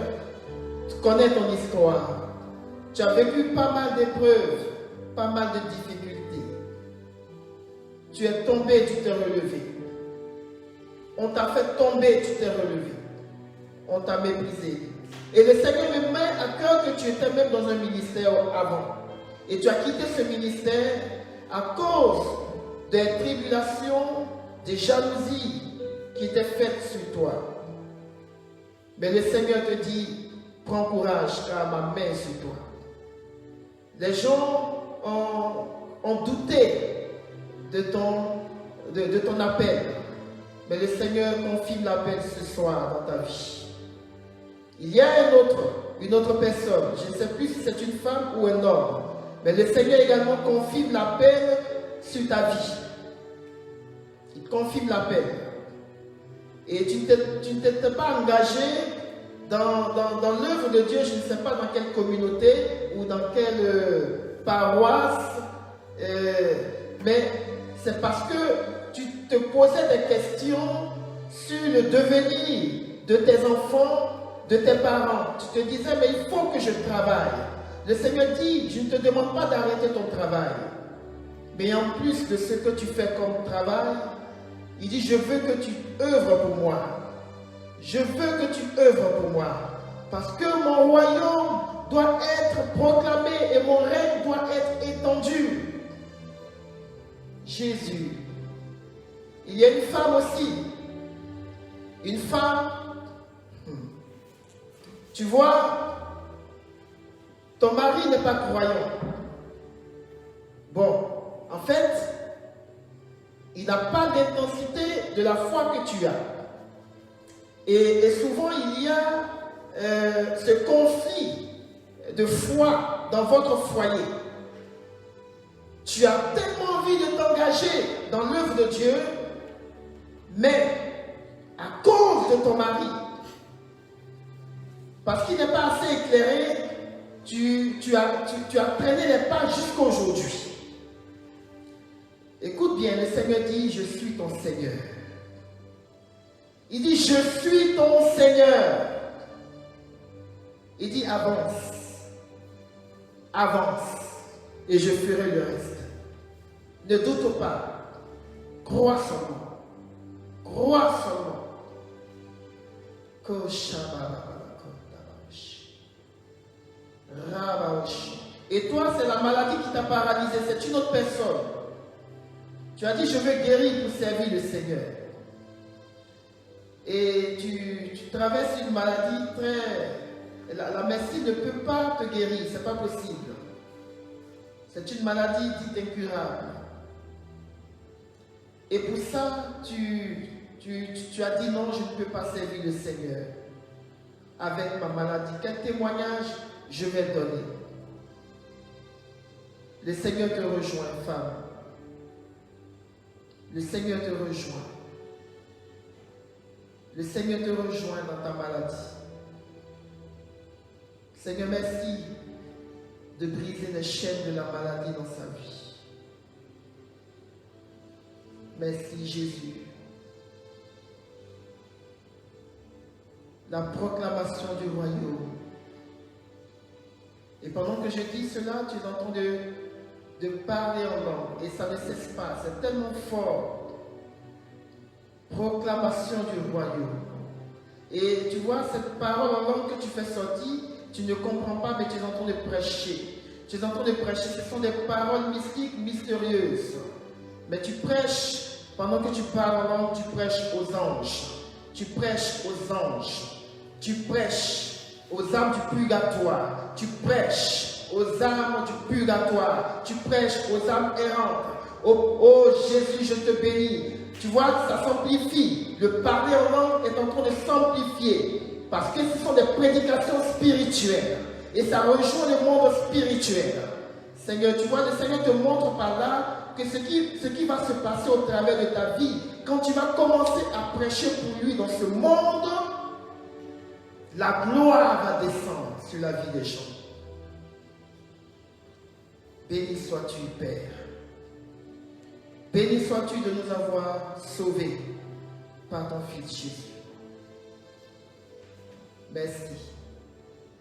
connaît ton histoire. Tu as vécu pas mal d'épreuves, pas mal de difficultés. Tu es tombé, tu t'es relevé. On t'a fait tomber, tu t'es relevé. On t'a méprisé. Et le Seigneur me met à cœur que tu étais même dans un ministère avant. Et tu as quitté ce ministère à cause des tribulations, des jalousies qui étaient faites sur toi. Mais le Seigneur te dit, prends courage car ma main est sur toi. Les gens ont douté de ton appel. Mais le Seigneur confirme l'appel ce soir dans ta vie. Il y a une autre personne, je ne sais plus si c'est une femme ou un homme, mais le Seigneur également confirme l'appel sur ta vie. Il confirme l'appel. Et tu ne t'es pas engagé dans l'œuvre de Dieu, je ne sais pas dans quelle communauté ou dans quelle paroisse, mais c'est parce que tu te posais des questions sur le devenir de tes enfants, de tes parents. Tu te disais, mais il faut que je travaille. Le Seigneur dit, je ne te demande pas d'arrêter ton travail. Mais en plus de ce que tu fais comme travail, il dit, je veux que tu œuvres pour moi. Je veux que tu œuvres pour moi. Parce que mon royaume doit être proclamé et mon règne doit être étendu. Jésus. Il y a une femme aussi. Une femme. Tu vois, ton mari n'est pas croyant. Bon, en fait, il n'a pas d'intensité de la foi que tu as. Et souvent, il y a ce conflit de foi dans votre foyer. Tu as tellement envie de t'engager dans l'œuvre de Dieu, mais à cause de ton mari, parce qu'il n'est pas assez éclairé, tu as traîné les pas jusqu'à aujourd'hui. Écoute bien, le Seigneur dit, je suis ton Seigneur. Il dit, je suis ton Seigneur. Il dit, avance. Avance. Et je ferai le reste. Ne doute pas. Crois seulement. Crois seulement. Et toi, c'est la maladie qui t'a paralysé. C'est une autre personne. Tu as dit, je veux guérir pour servir le Seigneur. Et tu traverses une maladie très... La médecine ne peut pas te guérir, ce n'est pas possible. C'est une maladie dite incurable. Et pour ça, tu as dit non, je ne peux pas servir le Seigneur avec ma maladie. Quel témoignage je vais donner? Le Seigneur te rejoint, femme. Le Seigneur te rejoint. Le Seigneur te rejoint dans ta maladie. Seigneur, merci de briser les chaînes de la maladie dans sa vie. Merci Jésus. La proclamation du royaume. Et pendant que je dis cela, tu es en train de parler en langue. Et ça ne cesse pas. C'est tellement fort. Proclamation du royaume. Et tu vois, cette parole en langue que tu fais sortir, tu ne comprends pas, mais tu es en train de prêcher. Tu es en train de prêcher. Ce sont des paroles mystiques, mystérieuses. Mais tu prêches, pendant que tu parles en langue, tu prêches aux anges. Tu prêches aux anges. Tu prêches aux âmes du purgatoire. Tu prêches aux âmes du purgatoire. Tu prêches aux âmes errantes. Oh Jésus, je te bénis. Tu vois, ça s'amplifie. Le parler en langue est en train de s'amplifier. Parce que ce sont des prédications spirituelles. Et ça rejoint le monde spirituel. Seigneur, tu vois, le Seigneur te montre par là que ce qui va se passer au travers de ta vie, quand tu vas commencer à prêcher pour lui dans ce monde, la gloire va descendre sur la vie des gens. Béni sois-tu, Père. Béni sois-tu de nous avoir sauvés par ton Fils Jésus. Merci,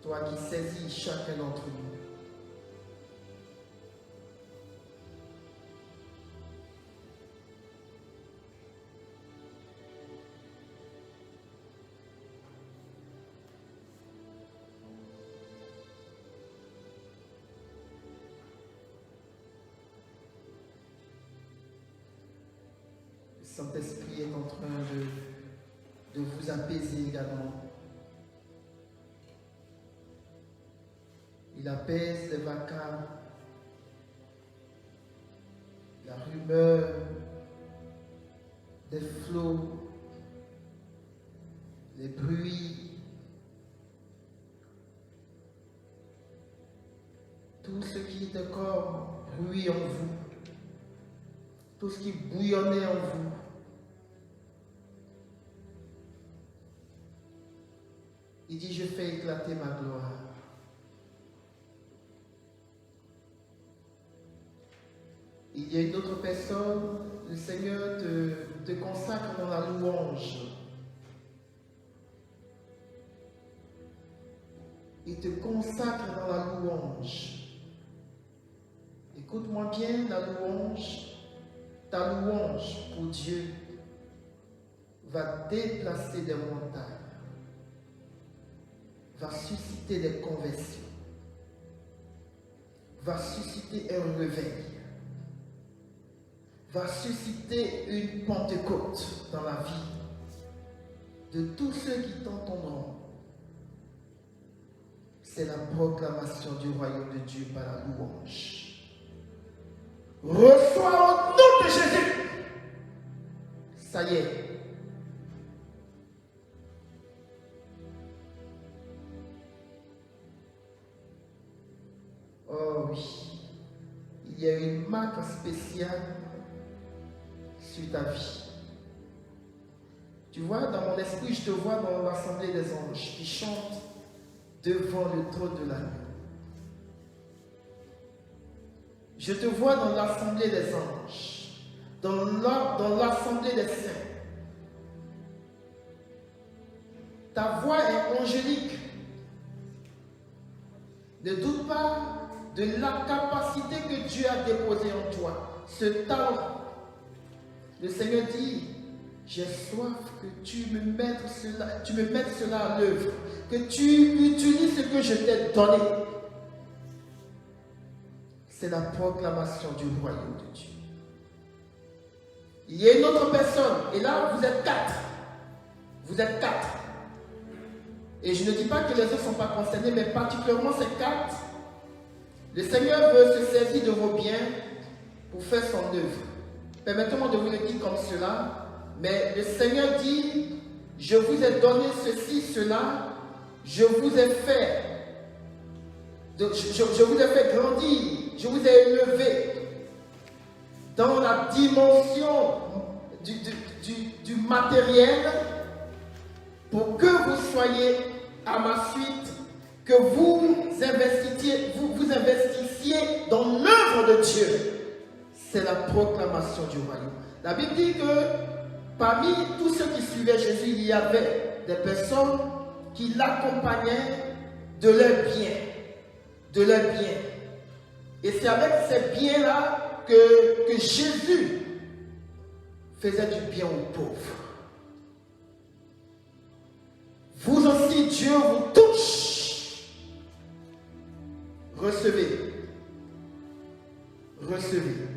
toi qui saisis chacun d'entre nous. Saint-Esprit est en train de vous apaiser également. Il apaise les vacarmes, la rumeur des flots, les bruits, tout ce qui était comme bruit en vous, tout ce qui bouillonnait en vous. Il dit, je fais éclater ma gloire. Il y a une autre personne, le Seigneur te consacre dans la louange. Il te consacre dans la louange. Écoute-moi bien, la louange, ta louange pour Dieu va déplacer des montagnes, va susciter des conversions, va susciter un réveil, va susciter une Pentecôte dans la vie de tous ceux qui t'entendront. C'est la proclamation du royaume de Dieu par la louange. Reçois au nom de Jésus. Ça y est. Oh oui. Il y a une marque spéciale sur ta vie. Tu vois, dans mon esprit, je te vois dans l'assemblée des anges qui chantent devant le trône de l'agneau. Je te vois dans l'assemblée des anges, dans l'assemblée des saints. Ta voix est angélique. Ne doute pas de la capacité que Dieu a déposée en toi, ce talent. Le Seigneur dit, j'ai soif que tu me mettes cela à l'œuvre, que tu utilises ce que je t'ai donné. C'est la proclamation du royaume de Dieu. Il y a une autre personne, et là vous êtes 4. Vous êtes 4. Et je ne dis pas que les autres ne sont pas concernés, mais particulièrement ces 4. Le Seigneur veut se saisir de vos biens pour faire son œuvre. Permettez-moi de vous le dire comme cela, mais le Seigneur dit, je vous ai donné ceci, cela, je vous ai fait grandir, je vous ai élevé dans la dimension du matériel pour que vous soyez à ma suite, que vous investissiez dans l'œuvre de Dieu. C'est la proclamation du royaume. La Bible dit que parmi tous ceux qui suivaient Jésus, il y avait des personnes qui l'accompagnaient de leurs biens. De leurs biens. Et c'est avec ces biens-là que Jésus faisait du bien aux pauvres. Vous aussi, Dieu vous touche. Recevez. Recevez.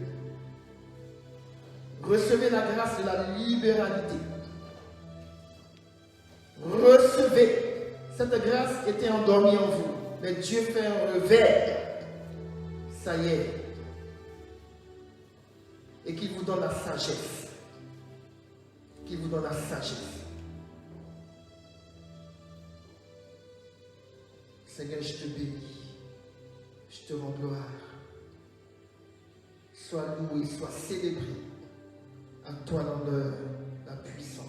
Recevez la grâce de la libéralité. Recevez. Cette grâce était endormie en vous. Mais Dieu fait un réveil. Ça y est. Et qu'il vous donne la sagesse. Qu'il vous donne la sagesse. Seigneur, je te bénis. Je te rends gloire. Sois loué, sois célébré. À toi l'honneur, la puissance.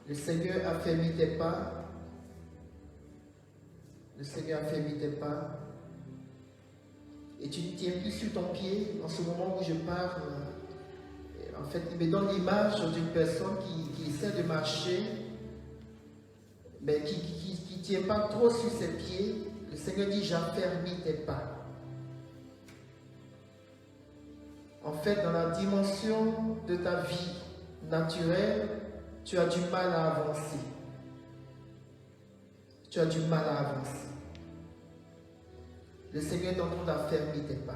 Le Seigneur a fermé tes pas. Le Seigneur a fermé tes pas. Et tu ne tiens plus sur ton pied. En ce moment où je parle, en fait, il me donne l'image d'une personne qui essaie de marcher, mais qui ne tient pas trop sur ses pieds. Le Seigneur dit, j'affermis tes pas. En fait, dans la dimension de ta vie naturelle, tu as du mal à avancer. tu as du mal à avancer. Le Seigneur est en train d'affermir tes pas.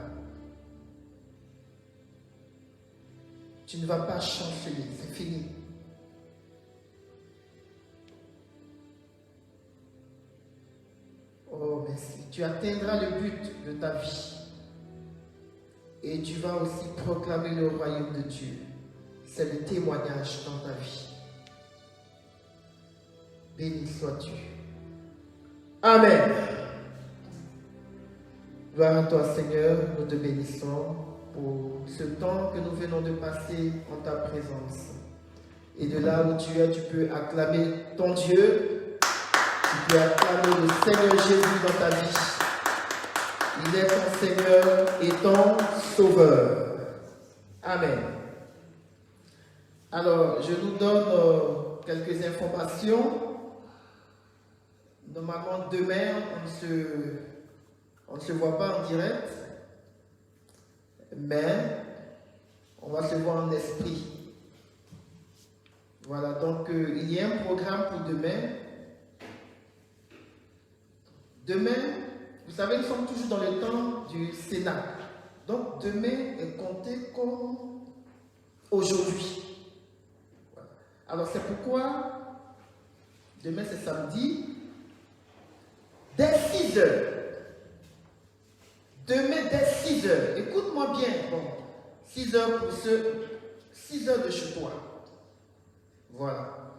Tu ne vas pas chanceler, c'est fini. Oh, merci. Tu atteindras le but de ta vie. Et tu vas aussi proclamer le royaume de Dieu. C'est le témoignage dans ta vie. Béni sois-tu. Amen. Gloire à toi, Seigneur. Nous te bénissons pour ce temps que nous venons de passer en ta présence. Et de là où tu es, tu peux acclamer ton Dieu. Tu peux acclamer le Seigneur Jésus dans ta vie. Il est ton Seigneur et ton Sauveur. Amen. Alors, je nous donne quelques informations. Normalement, demain, on ne se voit pas en direct, mais on va se voir en esprit. Voilà, donc il y a un programme pour demain. Demain, vous savez, nous sommes toujours dans le temps du Sénat. Donc demain est compté comme aujourd'hui. Voilà. Alors c'est pourquoi demain c'est samedi. Dès 6 heures. Demain dès 6 heures. Écoute-moi bien. Bon, 6 heures pour ceux. 6 heures de chez toi. Voilà.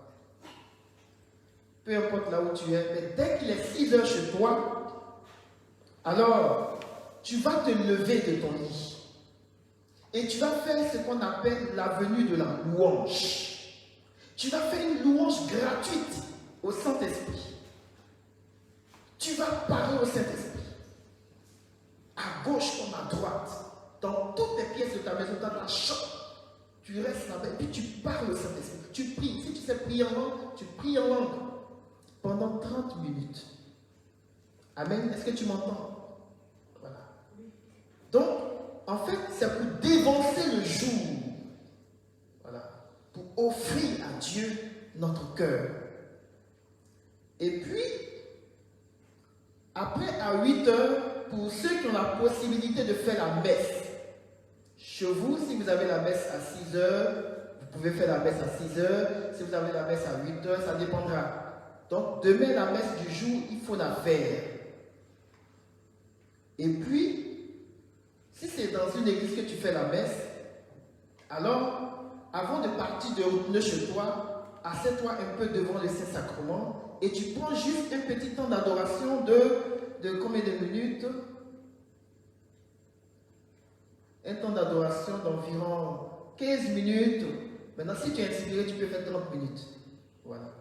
Peu importe là où tu es, mais dès qu'il est 6 heures chez toi, alors tu vas te lever de ton lit. Et tu vas faire ce qu'on appelle la venue de la louange. Tu vas faire une louange gratuite au Saint-Esprit. Tu vas parler au Saint-Esprit. À gauche comme à droite. Dans toutes les pièces de ta maison, dans ta chambre. Tu restes là-bas et puis tu parles au Saint-Esprit. Tu pries. Si tu sais prier en langue, tu pries en langue. Pendant 30 minutes. Amen. Est-ce que tu m'entends? Voilà. Donc, en fait, c'est pour dévancer le jour. Voilà. Pour offrir à Dieu notre cœur. Et puis, après, à 8 heures, pour ceux qui ont la possibilité de faire la messe, chez vous, si vous avez la messe à 6 heures, vous pouvez faire la messe à 6 heures. Si vous avez la messe à 8 heures, ça dépendra. Donc, demain, la messe du jour, il faut la faire. Et puis, si c'est dans une église que tu fais la messe, alors, avant de partir de retourner chez toi, assieds-toi un peu devant le Saint-Sacrement et tu prends juste un petit temps d'adoration de combien de minutes? Un temps d'adoration d'environ 15 minutes. Maintenant, si tu es inspiré, tu peux faire 30 minutes. Voilà.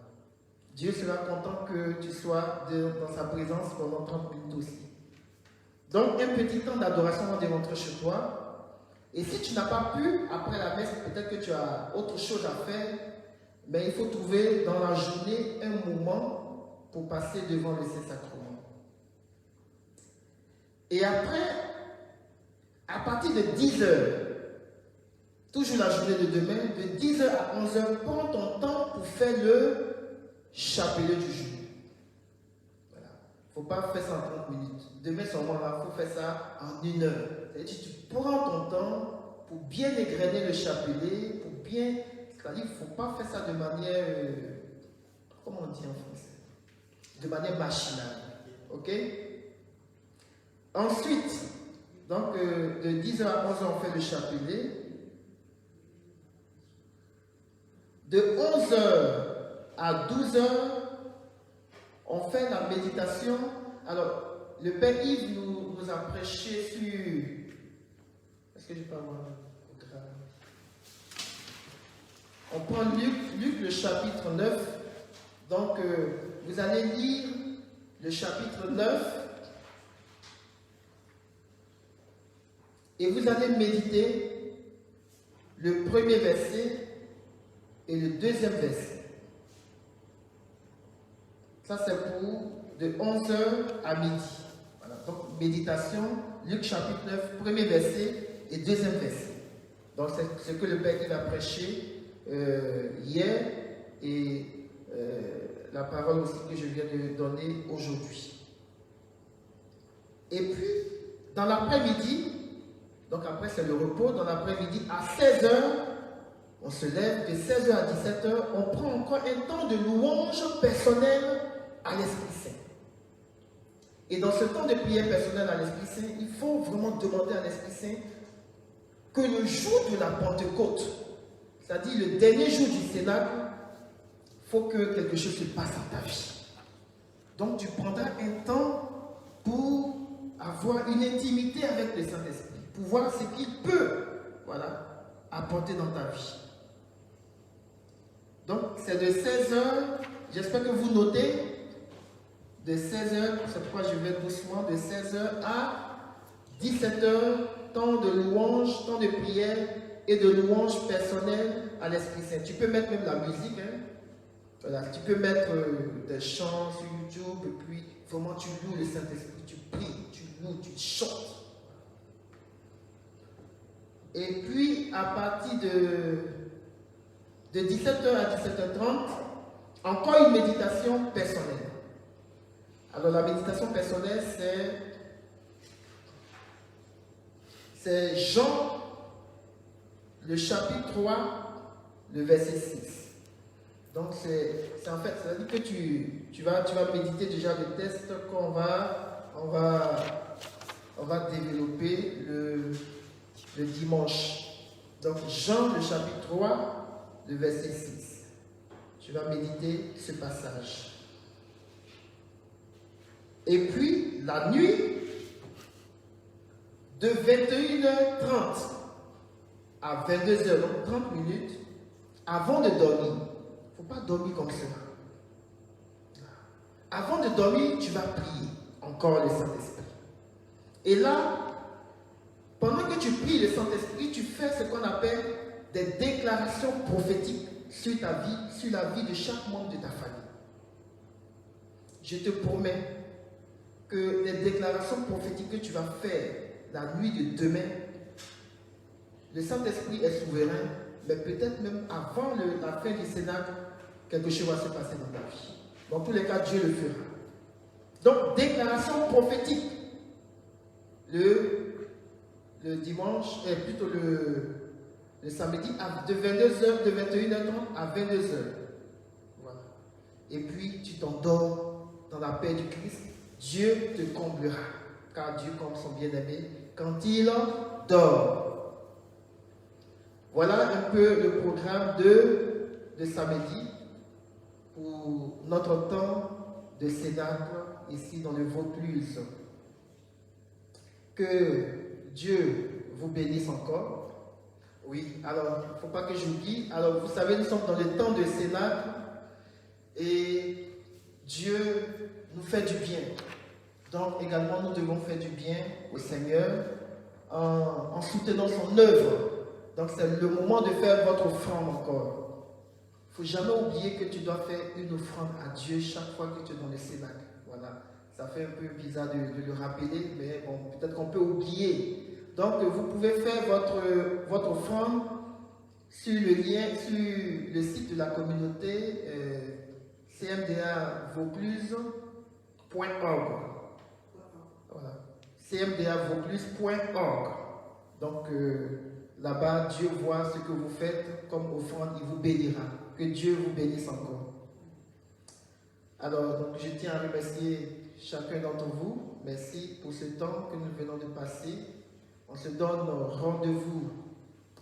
Dieu sera content que tu sois dans sa présence pendant 30 minutes aussi. Donc, un petit temps d'adoration avant de rentrer chez toi. Et si tu n'as pas pu, après la messe, peut-être que tu as autre chose à faire, mais il faut trouver dans la journée un moment pour passer devant le Saint-Sacrement. Et après, à partir de 10 heures, toujours la journée de demain, de 10 heures à 11 heures, prends ton temps pour faire le chapelet du jour. Voilà. Il ne faut pas faire ça en 30 minutes. Demain, ce moment-là, il faut faire ça en 1 heure. C'est-à-dire que tu prends ton temps pour bien égrener le chapelet, pour bien... C'est-à-dire qu'il ne faut pas faire ça de manière... comment on dit en français? De manière machinale. Ok? Ensuite, donc de 10h à 11h, on fait le chapelet. De 11h à 12h, on fait la méditation. Alors, le Père Yves nous a prêché sur... Est-ce que je peux avoir un programme? On prend Luc le chapitre 9. Donc, vous allez lire le chapitre 9. Et vous allez méditer le premier verset et le deuxième verset. Ça, c'est pour de 11h à midi. Voilà. Donc, méditation, Luc chapitre 9, premier verset et deuxième verset. Donc, c'est ce que le Père Yves a prêché hier et la parole aussi que je viens de donner aujourd'hui. Et puis, dans l'après-midi, donc après c'est le repos, dans l'après-midi à 16h, on se lève, de 16h à 17h, on prend encore un temps de louange personnelle à l'Esprit Saint. Et dans ce temps de prière personnelle à l'Esprit Saint, il faut vraiment demander à l'Esprit Saint que le jour de la Pentecôte, c'est-à-dire le dernier jour du Cénacle, il faut que quelque chose se passe dans ta vie. Donc tu prendras un temps pour avoir une intimité avec le Saint-Esprit, pour voir ce qu'il peut, voilà, apporter dans ta vie. Donc c'est de 16h, j'espère que vous notez, de 16h, c'est pourquoi je vais doucement, de 16h à 17h, temps de louange, temps de prière et de louange personnelle à l'Esprit Saint. Tu peux mettre même la musique, hein? Voilà, tu peux mettre des chants sur YouTube, et puis vraiment tu loues le Saint-Esprit, tu pries, tu loues, tu chantes. Et puis à partir de 17h à 17h30, encore une méditation personnelle. Alors la méditation personnelle, c'est Jean, le chapitre 3, le verset 6. Donc c'est en fait, c'est-à-dire que tu vas méditer déjà le texte qu'on va développer le dimanche. Donc Jean, le chapitre 3, le verset 6. Tu vas méditer ce passage. Et puis, la nuit, de 21h30 à 22h, donc 30 minutes, avant de dormir. Il ne faut pas dormir comme ça. Avant de dormir, tu vas prier encore le Saint-Esprit. Et là, pendant que tu pries le Saint-Esprit, tu fais ce qu'on appelle des déclarations prophétiques sur ta vie, sur la vie de chaque membre de ta famille. Je te promets que les déclarations prophétiques que tu vas faire la nuit de demain, le Saint-Esprit est souverain, mais peut-être même avant la fin du Cénacle, quelque chose va se passer dans ta vie. Dans tous les cas, Dieu le fera. Donc, déclaration prophétique. Le dimanche, plutôt le samedi, de 22h, de 21h30 à 22h. Voilà. Et puis, tu t'endors dans la paix du Christ. Dieu te comblera, car Dieu comble son bien-aimé quand il dort. Voilà un peu le programme de samedi pour notre temps de Cénacle ici dans le Vaucluse. Que Dieu vous bénisse encore. Oui, alors, il ne faut pas que j'oublie. Alors, vous savez, nous sommes dans le temps de Cénacle et Dieu nous fait du bien. Donc également nous devons faire du bien au Seigneur en soutenant son œuvre. Donc c'est le moment de faire votre offrande encore. Il ne faut jamais oublier que tu dois faire une offrande à Dieu chaque fois que tu es dans le Cénacle. Voilà, ça fait un peu bizarre de le rappeler, mais bon, peut-être qu'on peut oublier. Donc vous pouvez faire votre offrande sur le lien, sur le site de la communauté cmdavaucluse.org. Voilà. cmdavaucluse.org. Donc là-bas, Dieu voit ce que vous faites comme offrande, il vous bénira. Que Dieu vous bénisse encore. Alors, donc, je tiens à remercier chacun d'entre vous. Merci pour ce temps que nous venons de passer. On se donne rendez-vous.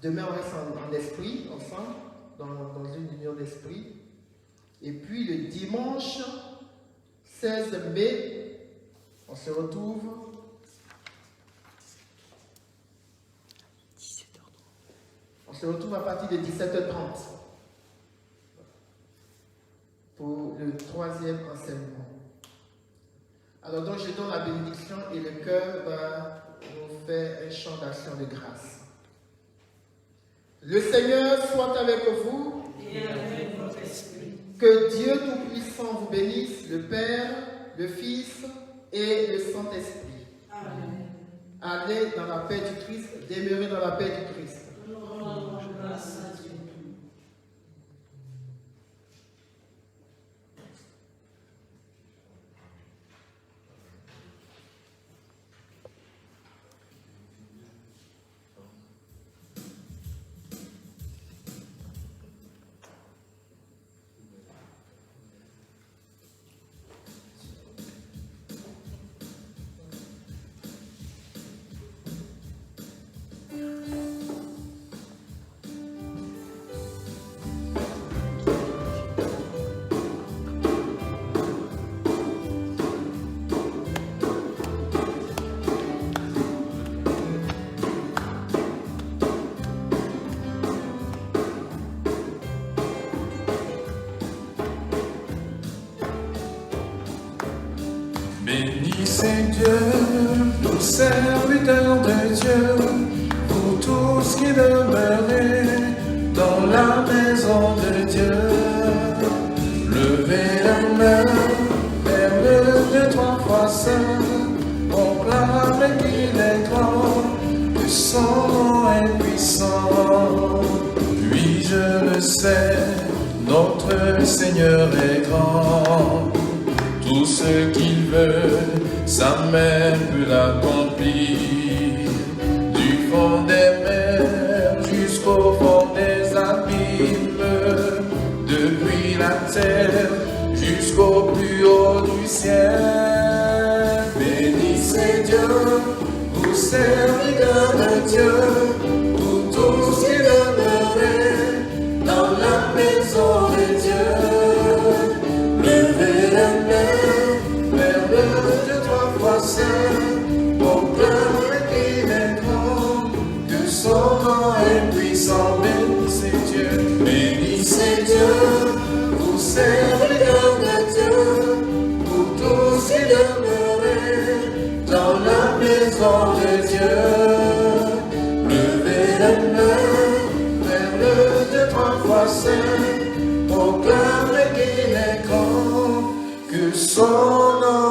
Demain, on reste en esprit, ensemble, dans une union d'esprit. Et puis, le dimanche 16 mai, on se retrouve à partir de 17h30 pour le 3e enseignement. Alors donc je donne la bénédiction et le cœur va nous faire un chant d'action de grâce. Le Seigneur soit avec vous Et avec votre esprit. Que Dieu Tout-Puissant vous bénisse, le Père, le Fils et le Saint-Esprit. Amen. Allez dans la paix du Christ, demeurez dans la paix du Christ. Nous rendons grâce à Dieu. Bénissez Dieu, tous serviteurs de Dieu, vous tous qui demeurez dans la maison de Dieu. Levez la main vers le Dieu trois fois saint, proclamez qu'il est grand, que son nom est puissant. Oui, je le sais, notre Seigneur est grand. Tout ce qu'il veut, sa main peut l'accomplir. Du fond des mers jusqu'au fond des abîmes, depuis la terre jusqu'au plus haut du ciel. Bénissez Dieu, vous serviteurs de Dieu, vous tous qui demeurez dans la maison de Dieu. Levez les mains vers le Dieu trois fois saint, proclamez qu'il est grand, que son nom est puissant. Bénissez Dieu, bénissez Dieu, vous serviteurs de Dieu, vous tous qui demeurez dans la maison de Dieu. Levez les mains vers le Dieu trois fois saint, proclamez qu'il est grand, que son nom